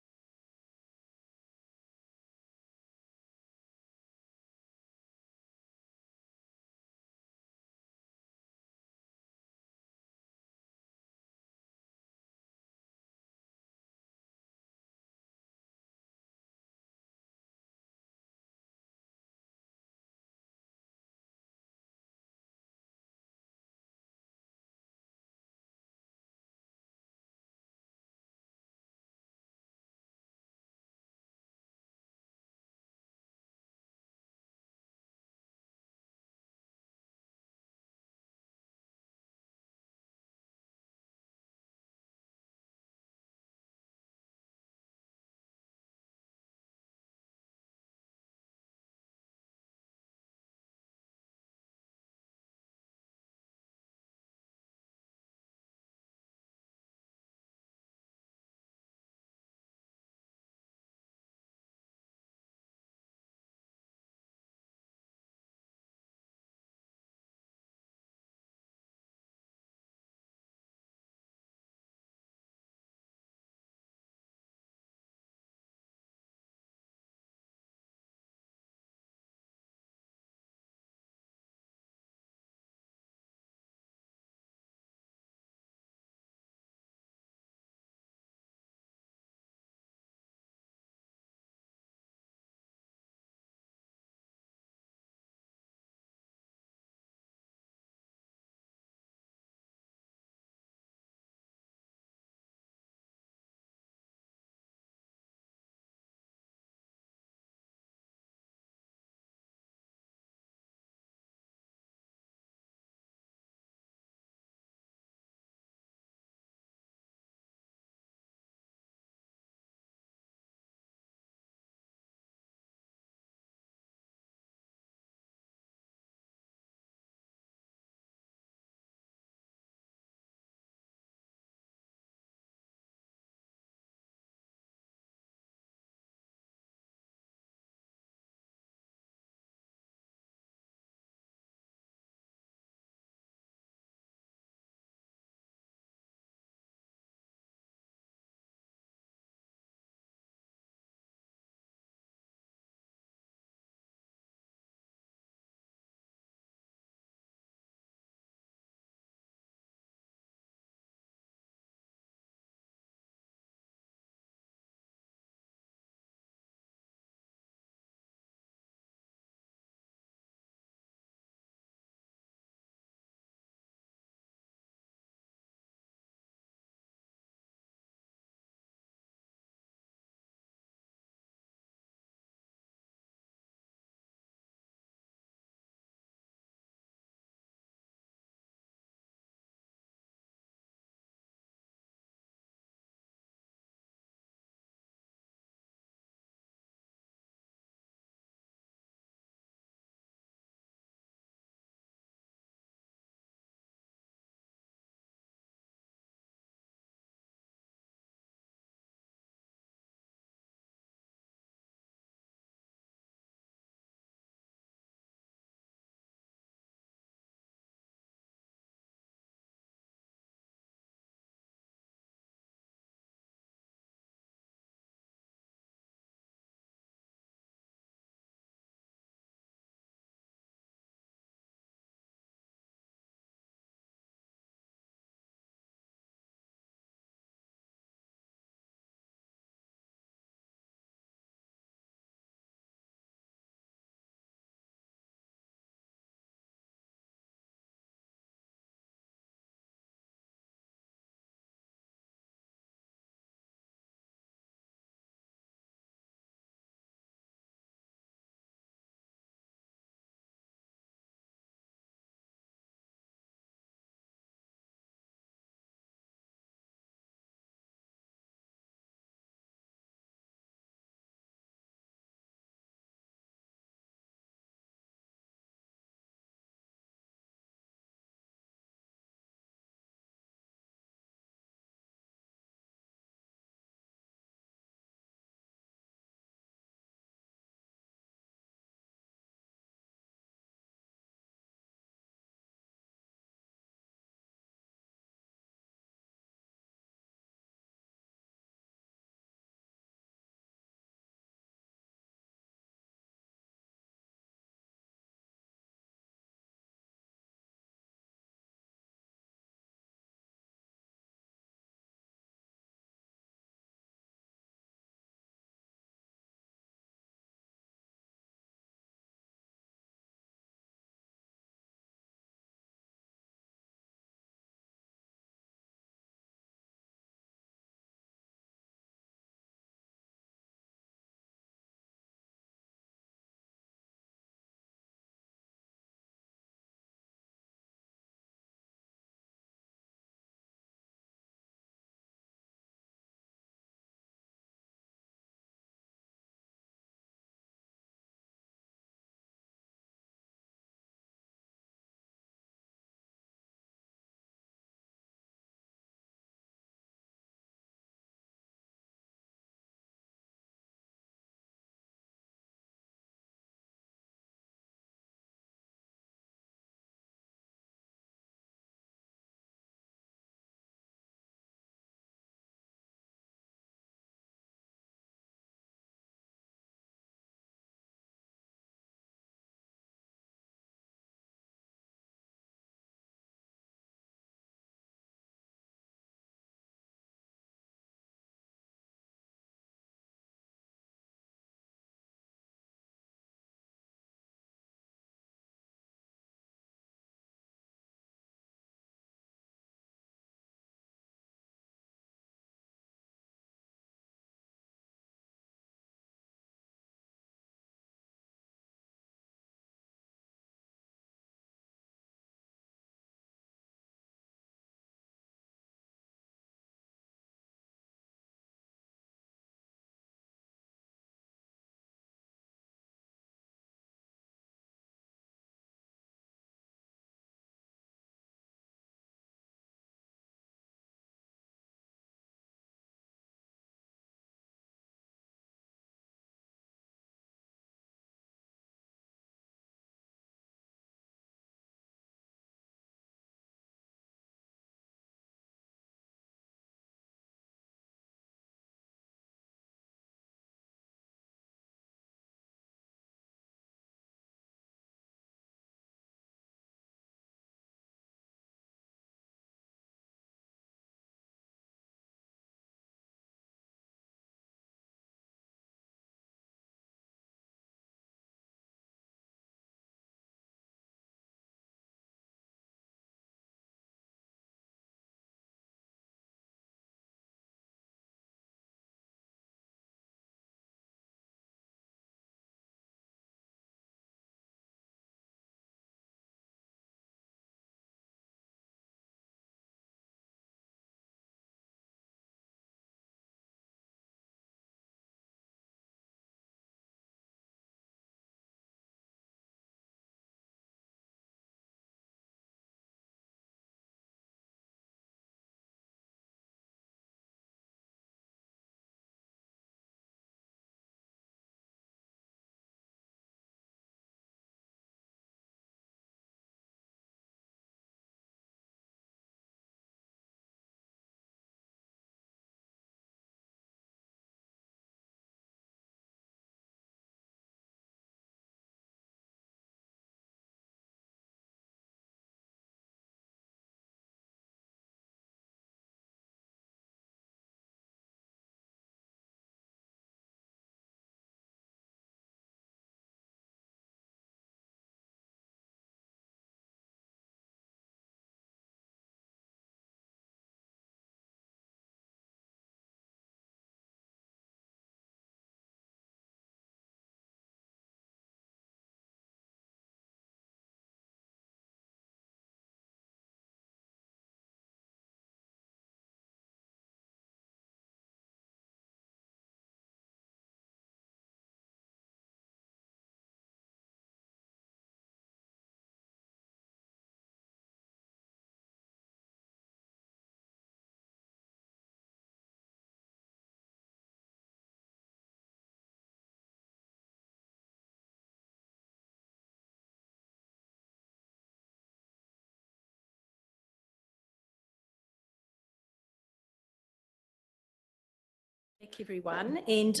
back, everyone, and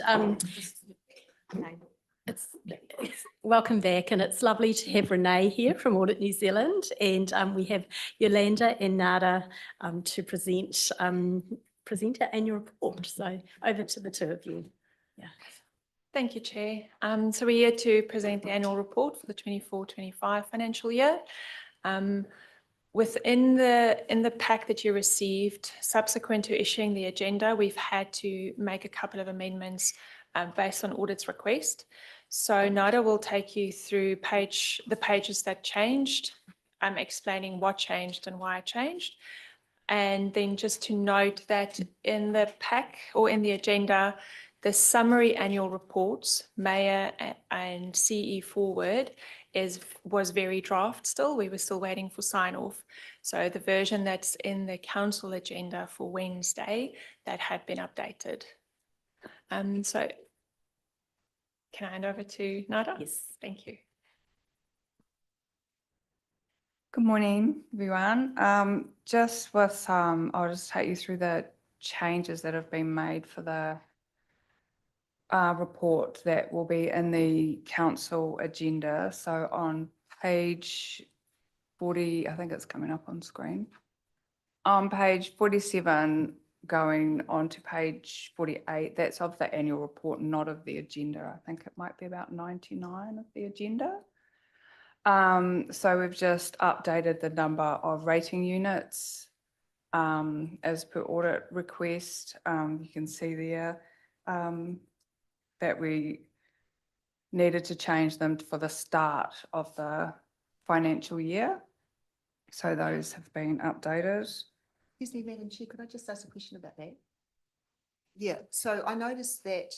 it's welcome back, and it's lovely to have Renee here from Audit New Zealand, and we have Yolanda and Nada to present our annual report. So over to the two of you. Yeah. Thank you, Chair. So we're here to present the annual report for the 24-25 financial year. In the pack that you received, subsequent to issuing the agenda, we've had to make a couple of amendments based on audit's request. So Nada will take you through the pages that changed, explaining what changed and why it changed. And then just to note that in the pack or in the agenda, the summary annual reports, Mayor and CE forward, was very draft still. We were still waiting for sign off. So the version that's in the council agenda for Wednesday, that had been updated. So can I hand over to Nada? Yes. Thank you. Good morning, everyone. I'll just take you through the changes that have been made for the report that will be in the council agenda. So on page 40, I think it's coming up on screen. On page 47, going on to page 48, that's of the annual report, not of the agenda. I think it might be about 99 of the agenda. So we've just updated the number of rating units as per audit request. You can see there that we needed to change them for the start of the financial year. So those have been updated. Excuse me, Madam Chair, could I just ask a question about that? Yeah, so I noticed that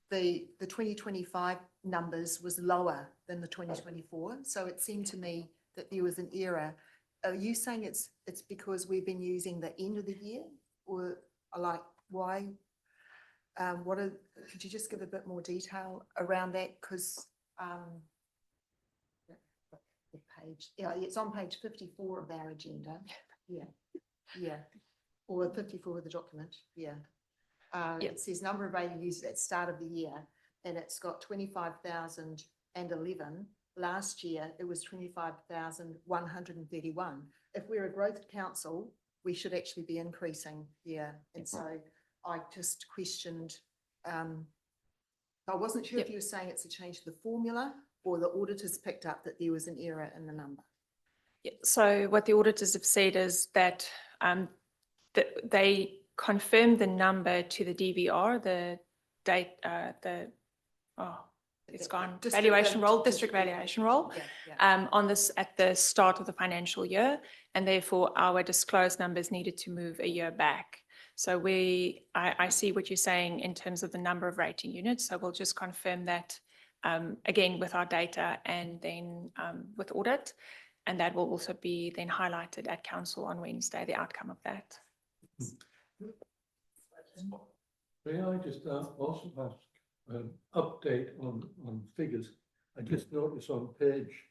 the 2025 numbers was lower than the 2024. So it seemed to me that there was an error. Are you saying it's because we've been using the end of the year, or like why? Could you just give a bit more detail around that? Because the page, yeah, it's on page 54 of our agenda. Yeah, or 54 of the document. Yeah. It says number of rating users at start of the year, and it's got 25,011. Last year, it was 25,131. If we're a growth council, we should actually be increasing. Yeah, and so I just questioned. I wasn't sure if you were saying it's a change to the formula, or the auditors picked up that there was an error in the number. Yeah, so what the auditors have said is that they confirmed the number to the DVR, the date, it's gone, valuation roll, district valuation roll, on this at the start of the financial year, and therefore our disclosed numbers needed to move a year back. So I see what you're saying in terms of the number of rating units. So we'll just confirm that again with our data and then with audit, and that will also be then highlighted at council on Wednesday, the outcome of that. May I just also ask update on figures? I just noticed on page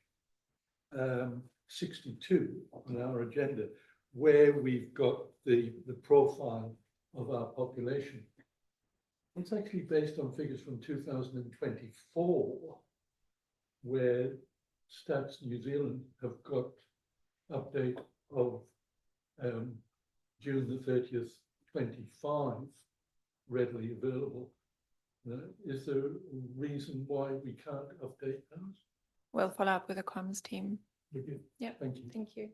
62 on our agenda where we've got the profile of our population. It's actually based on figures from 2024, where Stats New Zealand have got update of June the 30th, 25 readily available. Is there a reason why we can't update those? We'll follow up with the comms team. Yeah, thank you. Thank you.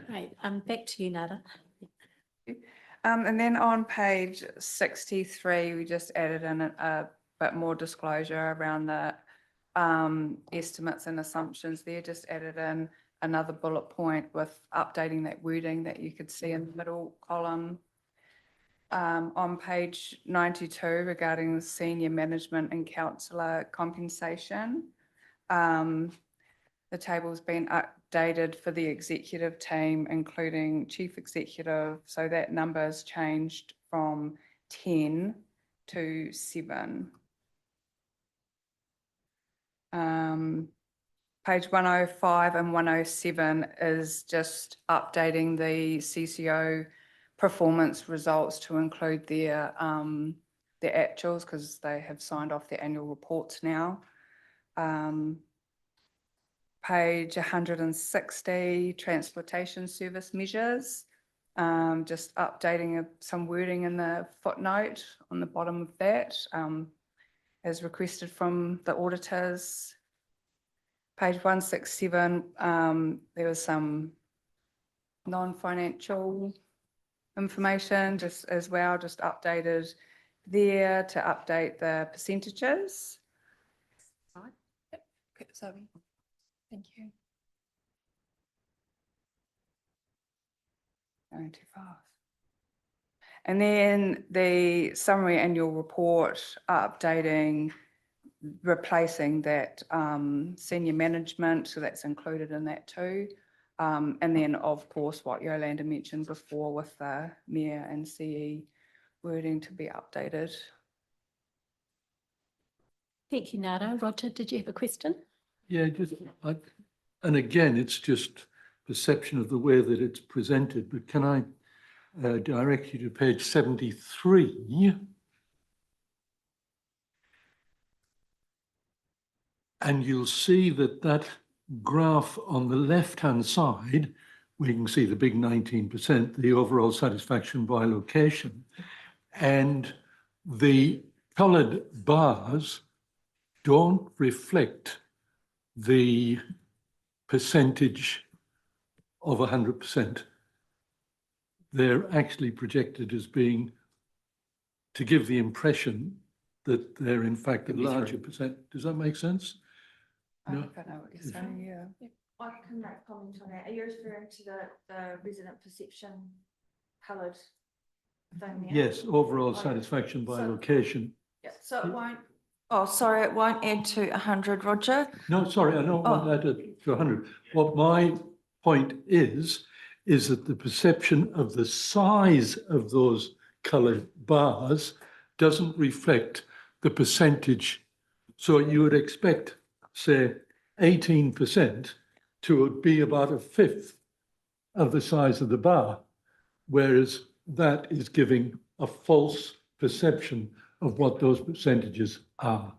Right, back to you, Nada. And then on page 63, we just added in a bit more disclosure around the estimates and assumptions there. Just added in another bullet point with updating that wording that you could see in the middle column. On page 92 regarding the senior management and councillor compensation, the table's been updated for the executive team, including chief executive. So that number has changed from 10 to 7. Page 105 and 107 is just updating the CCO performance results to include their actuals because they have signed off their annual reports now. Page 160, transportation service measures. Just updating some wording in the footnote on the bottom of that, as requested from the auditors. Page 167, there was some non-financial information just as well, just updated there to update the percentages. Right. Yep. Okay, Zoe. Thank you. Going too fast. And then the summary annual report updating, replacing that senior management, so that's included in that too. And then of course what Yolanda mentioned before with the mayor and CE wording to be updated. Thank you, Nada. Roger, did you have a question? Yeah, and again, it's just perception of the way that it's presented, but can I direct you to page 73? And you'll see that that graph on the left-hand side, where you can see the big 19%, the overall satisfaction by location, and the coloured bars don't reflect the percentage of 100%. They're actually projected as being, to give the impression that they're in fact a larger percent. Does that make sense? I No? think I know what you're saying, yeah. I can make comment on that. Are you referring to the resident perception coloured thing there? Yes, overall Okay. satisfaction by So- location. Yeah, so it won't, oh, sorry, it won't add to 100, Roger. No, sorry, I don't want that to 100. What my point is that the perception of the size of those coloured bars doesn't reflect the percentage. So you would expect, say, 18% to be about a fifth of the size of the bar, whereas that is giving a false perception of what those percentages are.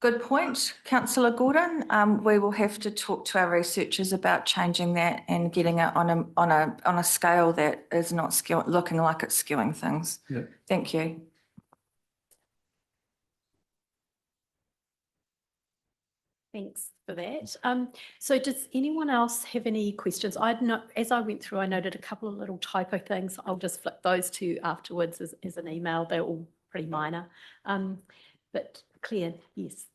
Good point, Councillor Gordon. We will have to talk to our researchers about changing that and getting it on a scale that is not looking like it's skewing things. Yeah. Thank you. Thanks for that. So does anyone else have any questions? As I went through, I noted a couple of little typo things. I'll just flip those to you afterwards as an email. They're all pretty minor. But Claire, yes.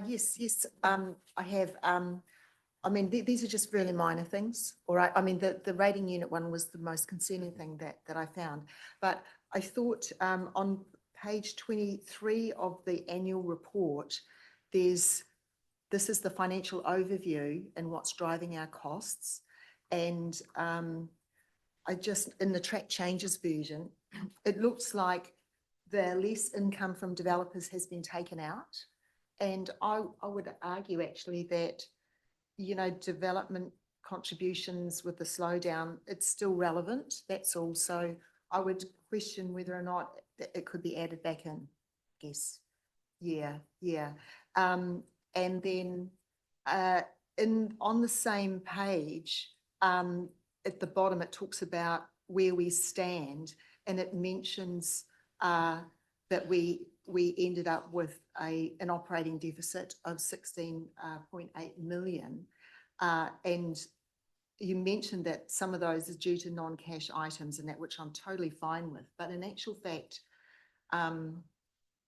Yes, I have, I mean, these are just really minor things, all right? I mean, the rating unit one was the most concerning thing that I found. But I thought on page 23 of the annual report, this is the financial overview and what's driving our costs. And I just, in the track changes version, it looks like the less income from developers has been taken out. And I would argue actually that, you know, development contributions with the slowdown, it's still relevant. That's all. So I would question whether or not it could be added back in, I guess. Yeah. And then on the same page, at the bottom, it talks about where we stand, and it mentions that we ended up with an operating deficit of 16.8 million. And you mentioned that some of those are due to non-cash items and that, which I'm totally fine with. But in actual fact,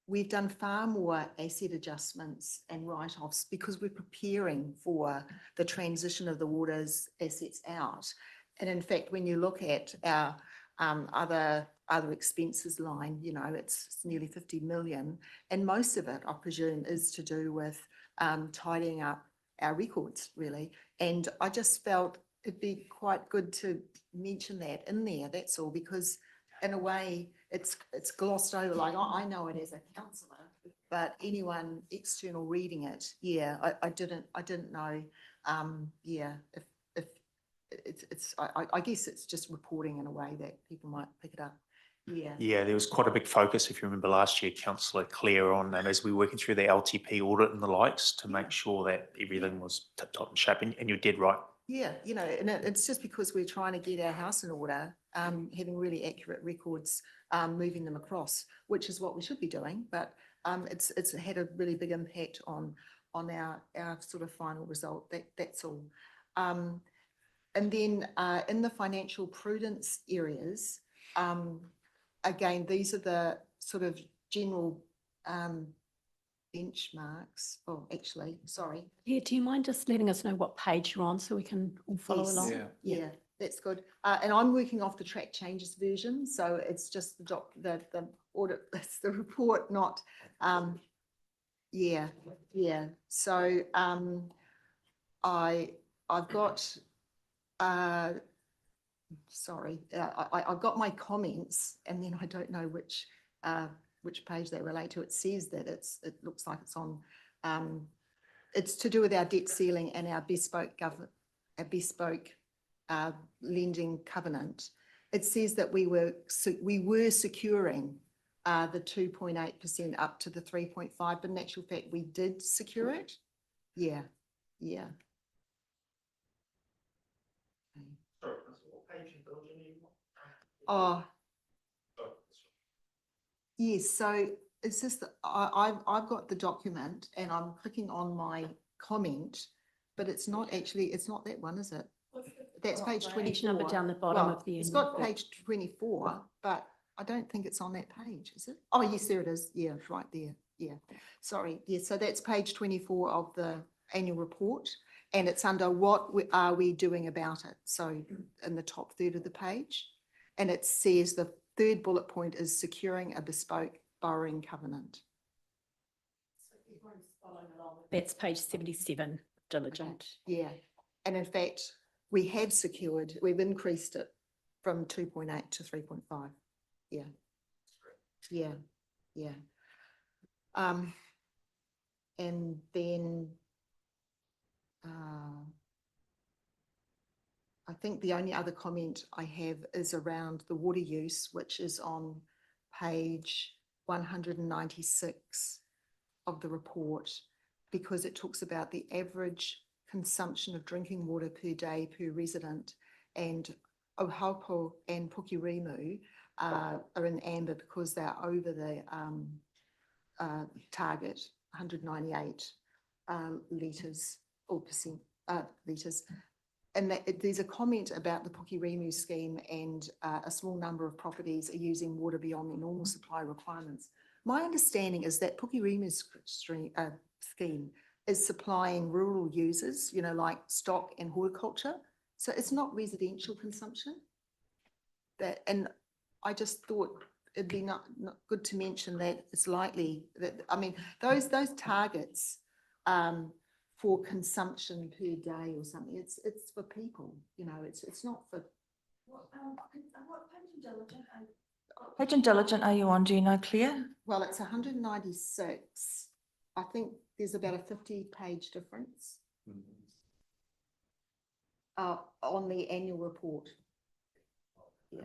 we've done far more asset adjustments and write-offs because we're preparing for the transition of the waters assets out. And in fact, when you look at our other expenses line, you know, it's nearly 50 million. And most of it, I presume, is to do with tidying up our records, really. And I just felt it'd be quite good to mention that in there, that's all, because in a way it's glossed over. Like, I know it as a councillor, but anyone external reading it, yeah, I didn't know, yeah, I guess it's just reporting in a way that people might pick it up. Yeah. Yeah, there was quite a big focus, if you remember last year, Councillor Clare, on as we were working through the LTP audit and the likes to make sure that everything was tip top and shape. And you're dead right. Yeah, you know, and it's just because we're trying to get our house in order, having really accurate records, moving them across, which is what we should be doing. But it's had a really big impact on our sort of final result. That's all. And then in the financial prudence areas, again, these are the sort of general benchmarks. Oh, actually, sorry. Yeah, do you mind just letting us know what page you're on so we can all follow Yes. along? Yeah, that's good. And I'm working off the track changes version, so it's just the audit, it's the report, not, yeah. So, I've got, sorry, I've got my comments, and then I don't know which page they relate to. It says that it looks like it's on, it's to do with our debt ceiling and our bespoke lending covenant. It says that we were securing the 2.8% up to the 3.5, but in actual fact, we did secure it. Yeah. Oh. Yes, so it's just that I've got the document and I'm clicking on my comment, but it's not that one, is it? That's page 24. Page number down the bottom Well, of the. it's annual got report. page 24, but I don't think it's on that page, is it? Oh, yes, there it is. Yeah, it's right there. Yeah, sorry. Yeah, so that's page 24 of the annual report, and it's under what are we doing about it? So in the top third of the page, and it says the third bullet point is securing a bespoke borrowing covenant. That's page 77, diligent. Yeah, and in fact, we have secured, we've increased it from 2.8 to 3.5. Yeah. And then I think the only other comment I have is around the water use, which is on page 196 of the report, because it talks about the average consumption of drinking water per day per resident, and Ohaupo and Pukirimu are in amber because they're over the target, 198 litres or percent litres. And there's a comment about the Pukirimu scheme, and a small number of properties are using water beyond their normal supply requirements. My understanding is that Pukirimu's scheme is supplying rural users, you know, like stock and horticulture. So it's not residential consumption. And I just thought it'd be not good to mention that it's likely that, I mean, those targets for consumption per day or something, it's for people, you know, it's not for. What Page and diligent are you on? Do you know, Claire? Well, it's 196. I think there's about a 50-page difference on the annual report. Yeah.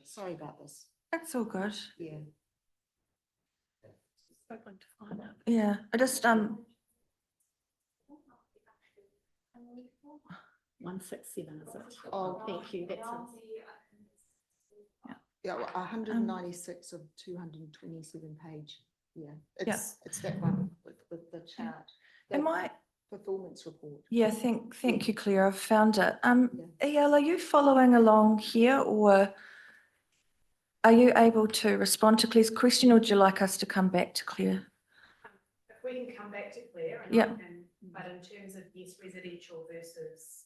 Sorry about this. That's all good. Yeah. Struggling to find it. Yeah, I just 167, is it? Oh, thank you. That's it. Yeah, well, 196 of 227 page. Yeah, it's that one with the chart. Am I? Performance report. Yeah, thank you, Claire. I've found it. EL, are you following along here, or are you able to respond to Claire's question, or would you like us to come back to Claire? If we can come back to Claire, but in terms of yes, residential versus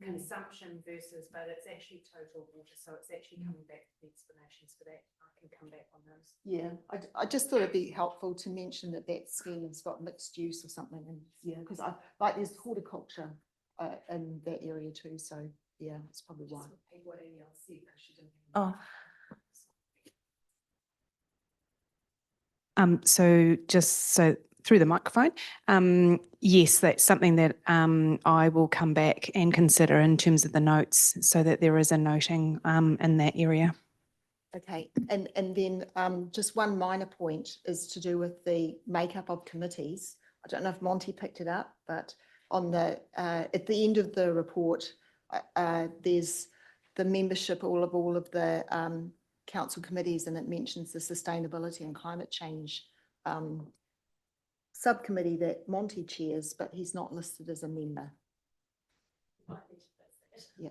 consumption versus, but it's actually total water, so it's actually coming back to the explanations for that. I can come back on those. Yeah, I just thought it'd be helpful to mention that scheme has got mixed use or something, and yeah, because I like there's horticulture in that area too, so yeah, it's probably why. Oh. So just so through the microphone. Yes, that's something that I will come back and consider in terms of the notes so that there is a noting in that area. Okay, and then just one minor point is to do with the makeup of committees. I don't know if Monty picked it up, but on the at the end of the report, there's the membership all of the council committees, and it mentions the sustainability and climate change subcommittee that Monty chairs, but he's not listed as a member. Yeah.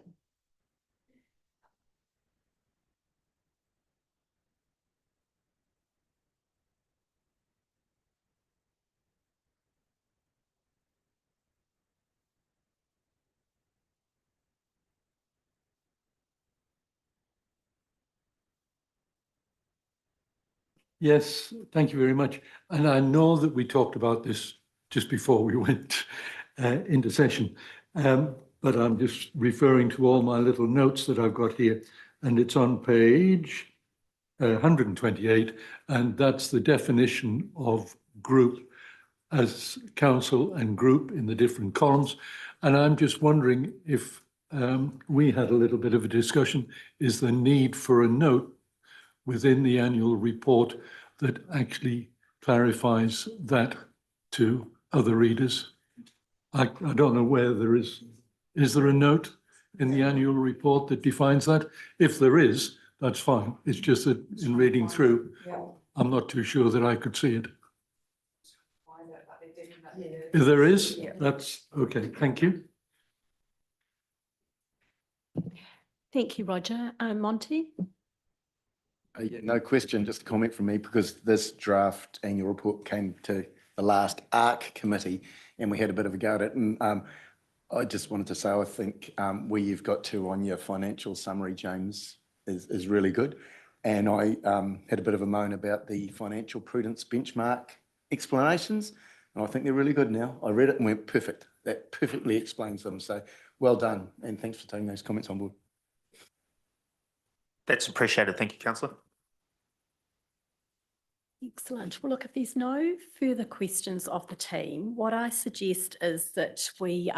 Yes, thank you very much. And I know that we talked about this just before we went into session, but I'm just referring to all my little notes that I've got here, and it's on page 128, and that's the definition of group as council and group in the different columns. And I'm just wondering if we had a little bit of a discussion, is the need for a note within the annual report that actually clarifies that to other readers? I don't know where there is. Is there a note in the annual report that defines that? If there is, that's fine. It's just that in reading through, I'm not too sure that I could see it. If there is, that's okay. Thank you. Thank you, Roger. Monty? Yeah, no question, just a comment from me, because this draft annual report came to the last ARC committee and we had a bit of a go at it. And I just wanted to say, I think where you've got to on your financial summary, James, is really good. And I had a bit of a moan about the financial prudence benchmark explanations. And I think they're really good now. I read it and went, perfect. That perfectly explains them. So well done. And thanks for taking those comments on board. That's appreciated. Thank you, Councillor. Excellent. Well, look, if there's no further questions of the team, what I suggest is that we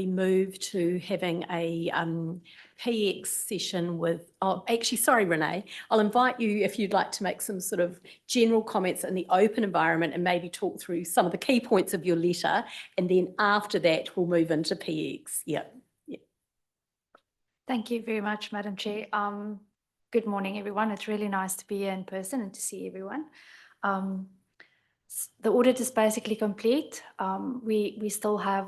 move to having a PX session with, oh, actually, sorry, Renee, I'll invite you if you'd like to make some sort of general comments in the open environment and maybe talk through some of the key points of your letter. And then after that, we'll move into PX. Yeah. Thank you very much, Madam Chair. Good morning, everyone. It's really nice to be here in person and to see everyone. The audit is basically complete. We still have,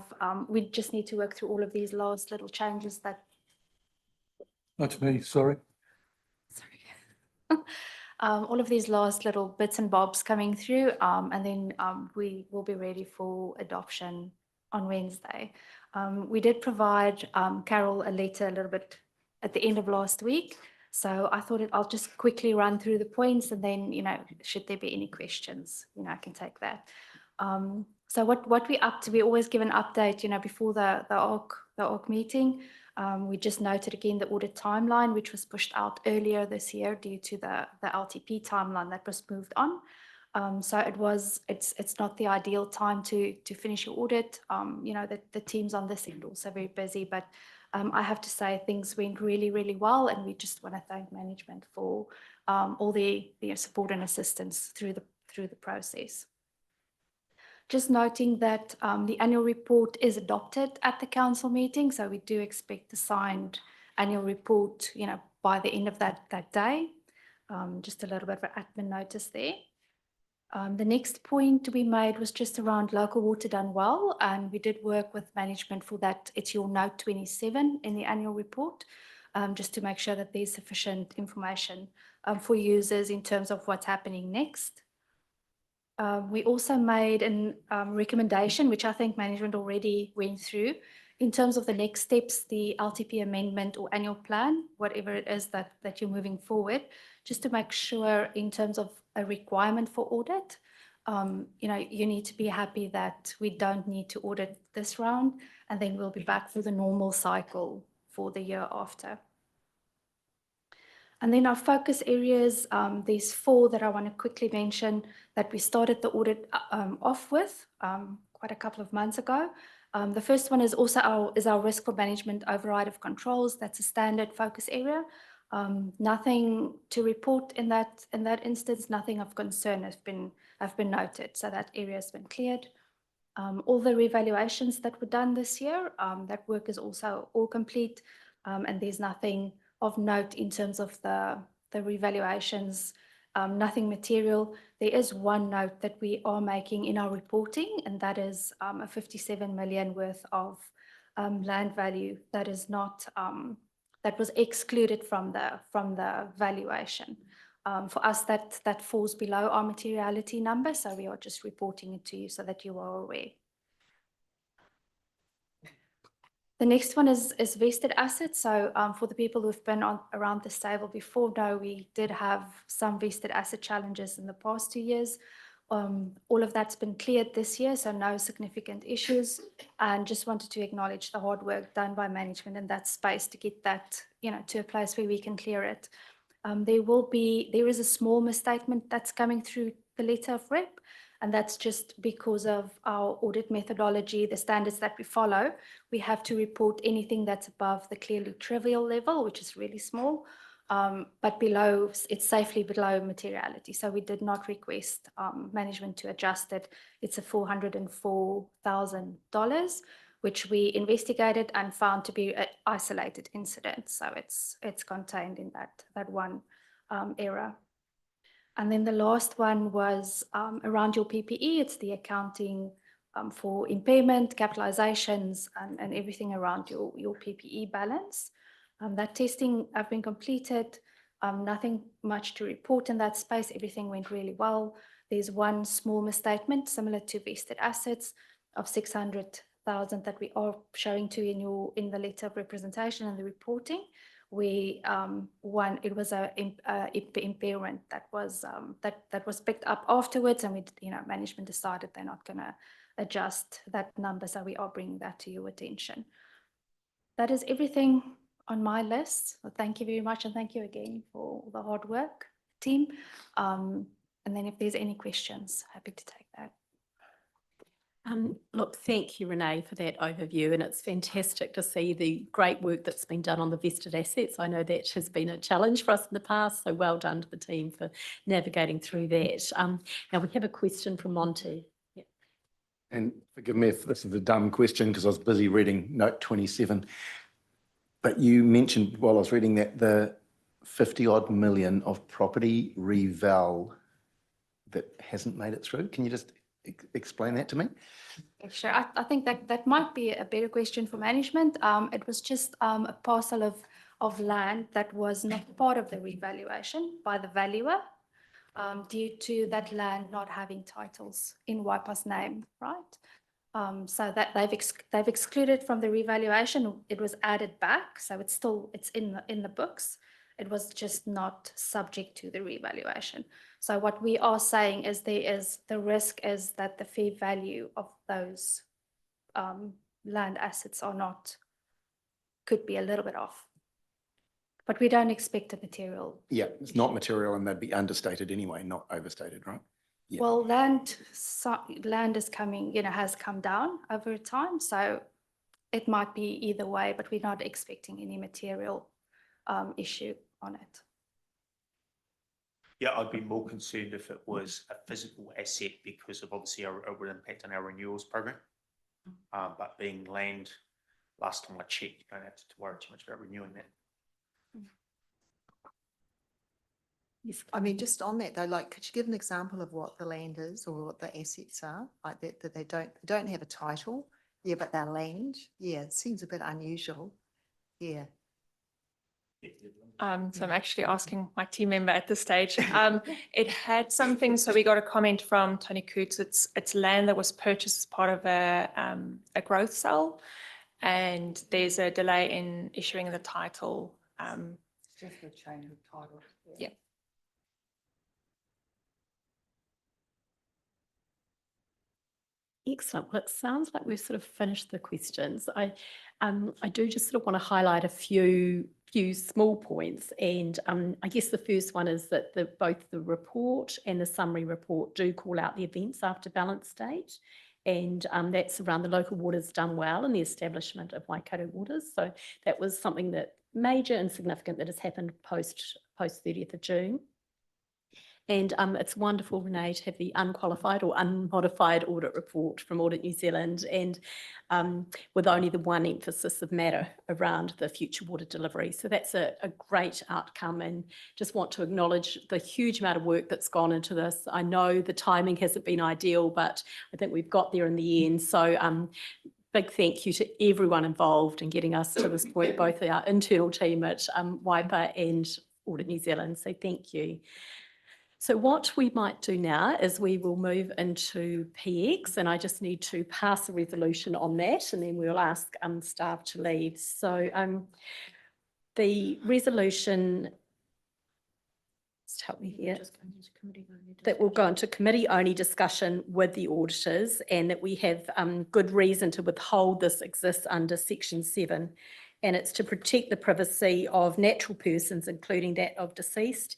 we just need to work through all of these last little changes that. That's me, sorry. All of these last little bits and bobs coming through, and then we will be ready for adoption on Wednesday. We did provide Carol a letter a little bit at the end of last week. So I thought I'll just quickly run through the points, and then, should there be any questions, I can take that. So what we're up to, we always give an update, before the ARC meeting. We just noted again the audit timeline, which was pushed out earlier this year due to the LTP timeline that was moved on. So it's not the ideal time to finish your audit. The teams on this end also very busy, but I have to say things went really, really well, and we just want to thank management for all the support and assistance through the process. Just noting that the annual report is adopted at the council meeting, so we do expect the signed annual report, by the end of that day. Just a little bit of an admin notice there. The next point we made was just around local water done well, and we did work with management for that. It's your note 27 in the annual report, just to make sure that there's sufficient information for users in terms of what's happening next. We also made a recommendation, which I think management already went through, in terms of the next steps, the LTP amendment or annual plan, whatever it is that you're moving forward, just to make sure in terms of a requirement for audit, you need to be happy that we don't need to audit this round, and then we'll be back for the normal cycle for the year after. And then our focus areas, there's 4 that I want to quickly mention that we started the audit off with quite a couple of months ago. The first one is also our risk management override of controls. That's a standard focus area. Nothing to report in that instance. Nothing of concern have been noted. So that area has been cleared. All the revaluations that were done this year, that work is also all complete, and there's nothing of note in terms of the revaluations, nothing material. There is one note that we are making in our reporting, and that is a 57 million worth of land value that is not that was excluded from the valuation. For us, that falls below our materiality number, so we are just reporting it to you so that you are aware. The next one is vested assets. So for the people who've been around this table before, know we did have some vested asset challenges in the past 2 years. All of that's been cleared this year, so no significant issues. And just wanted to acknowledge the hard work done by management in that space to get that, to a place where we can clear it. There is a small misstatement that's coming through the letter of rep, and that's just because of our audit methodology, the standards that we follow. We have to report anything that's above the clearly trivial level, which is really small, but below, it's safely below materiality. So we did not request management to adjust it. It's a $404,000, which we investigated and found to be an isolated incident. So it's contained in that one error. And then the last one was around your PPE. It's the accounting for impairment, capitalizations, and everything around your PPE balance. That testing have been completed. Nothing much to report in that space. Everything went really well. There's one small misstatement similar to vested assets of 600,000 that we are showing to you in the letter of representation and the reporting. It was a impairment that was picked up afterwards, and management decided they're not going to adjust that number, so we are bringing that to your attention. That is everything on my list. So thank you very much, and thank you again for the hard work, team. And then if there's any questions, happy to take that. Look, thank you, Renee, for that overview, and it's fantastic to see the great work that's been done on the vested assets. I know that has been a challenge for us in the past, so well done to the team for navigating through that. Now we have a question from Monty. Yeah. And forgive me if this is a dumb question because I was busy reading note 27, but you mentioned while I was reading that the 50 odd million of property reval that hasn't made it through. Can you just explain that to me? Sure. I think that might be a better question for management. It was just a parcel of land that was not part of the revaluation by the valuer due to that land not having titles in Waipa's name, right? So that they've excluded from the revaluation. It was added back, so it's in the books. It was just not subject to the revaluation. So what we are saying is the risk is that the fair value of those land assets could be a little bit off. But we don't expect a material. Yeah, it's not material and they'd be understated anyway, not overstated, right? Yeah. Well, land is coming, has come down over time. So it might be either way, but we're not expecting any material issue on it. Yeah, I'd be more concerned if it was a physical asset because of obviously it would impact on our renewals program. But being land, last time I checked, you don't have to worry too much about renewing that. Yes, I mean, just on that though, could you give an example of what the land is or what the assets are? Like that they don't have a title. Yeah, but they're land. Yeah, it seems a bit unusual. Yeah. So I'm actually asking my team member at this stage. It had something, so we got a comment from Tony Coots. It's land that was purchased as part of a growth sale, and there's a delay in issuing the title. Just a change of title. Yeah. Excellent. Well, it sounds like we've sort of finished the questions. I do just sort of want to highlight a few few small points, and I guess the first one is that both the report and the summary report do call out the events after balance date, and that's around the local waters done well and the establishment of Waikato Waters. So that was something that major and significant that has happened post 30th of June. And it's wonderful, Renee, to have the unqualified or unmodified audit report from Audit New Zealand, and with only the one emphasis of matter around the future water delivery. So that's a great outcome, and just want to acknowledge the huge amount of work that's gone into this. I know the timing hasn't been ideal, but I think we've got there in the end. So big thank you to everyone involved in getting us to this point, both our internal team at WIPA and Audit New Zealand. So thank you. So what we might do now is we will move into PX, and I just need to pass a resolution on that, and then we'll ask staff to leave. So the resolution, just help me here, that will go into committee only discussion with the auditors, and that we have good reason to withhold this exists under section 7. And it's to protect the privacy of natural persons, including that of deceased,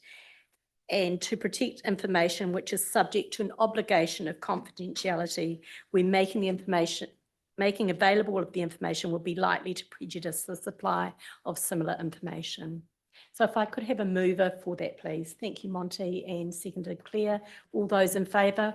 and to protect information which is subject to an obligation of confidentiality when making available of the information will be likely to prejudice the supply of similar information. So if I could have a mover for that, please. Thank you, Monty, and seconded Claire. All those in favour?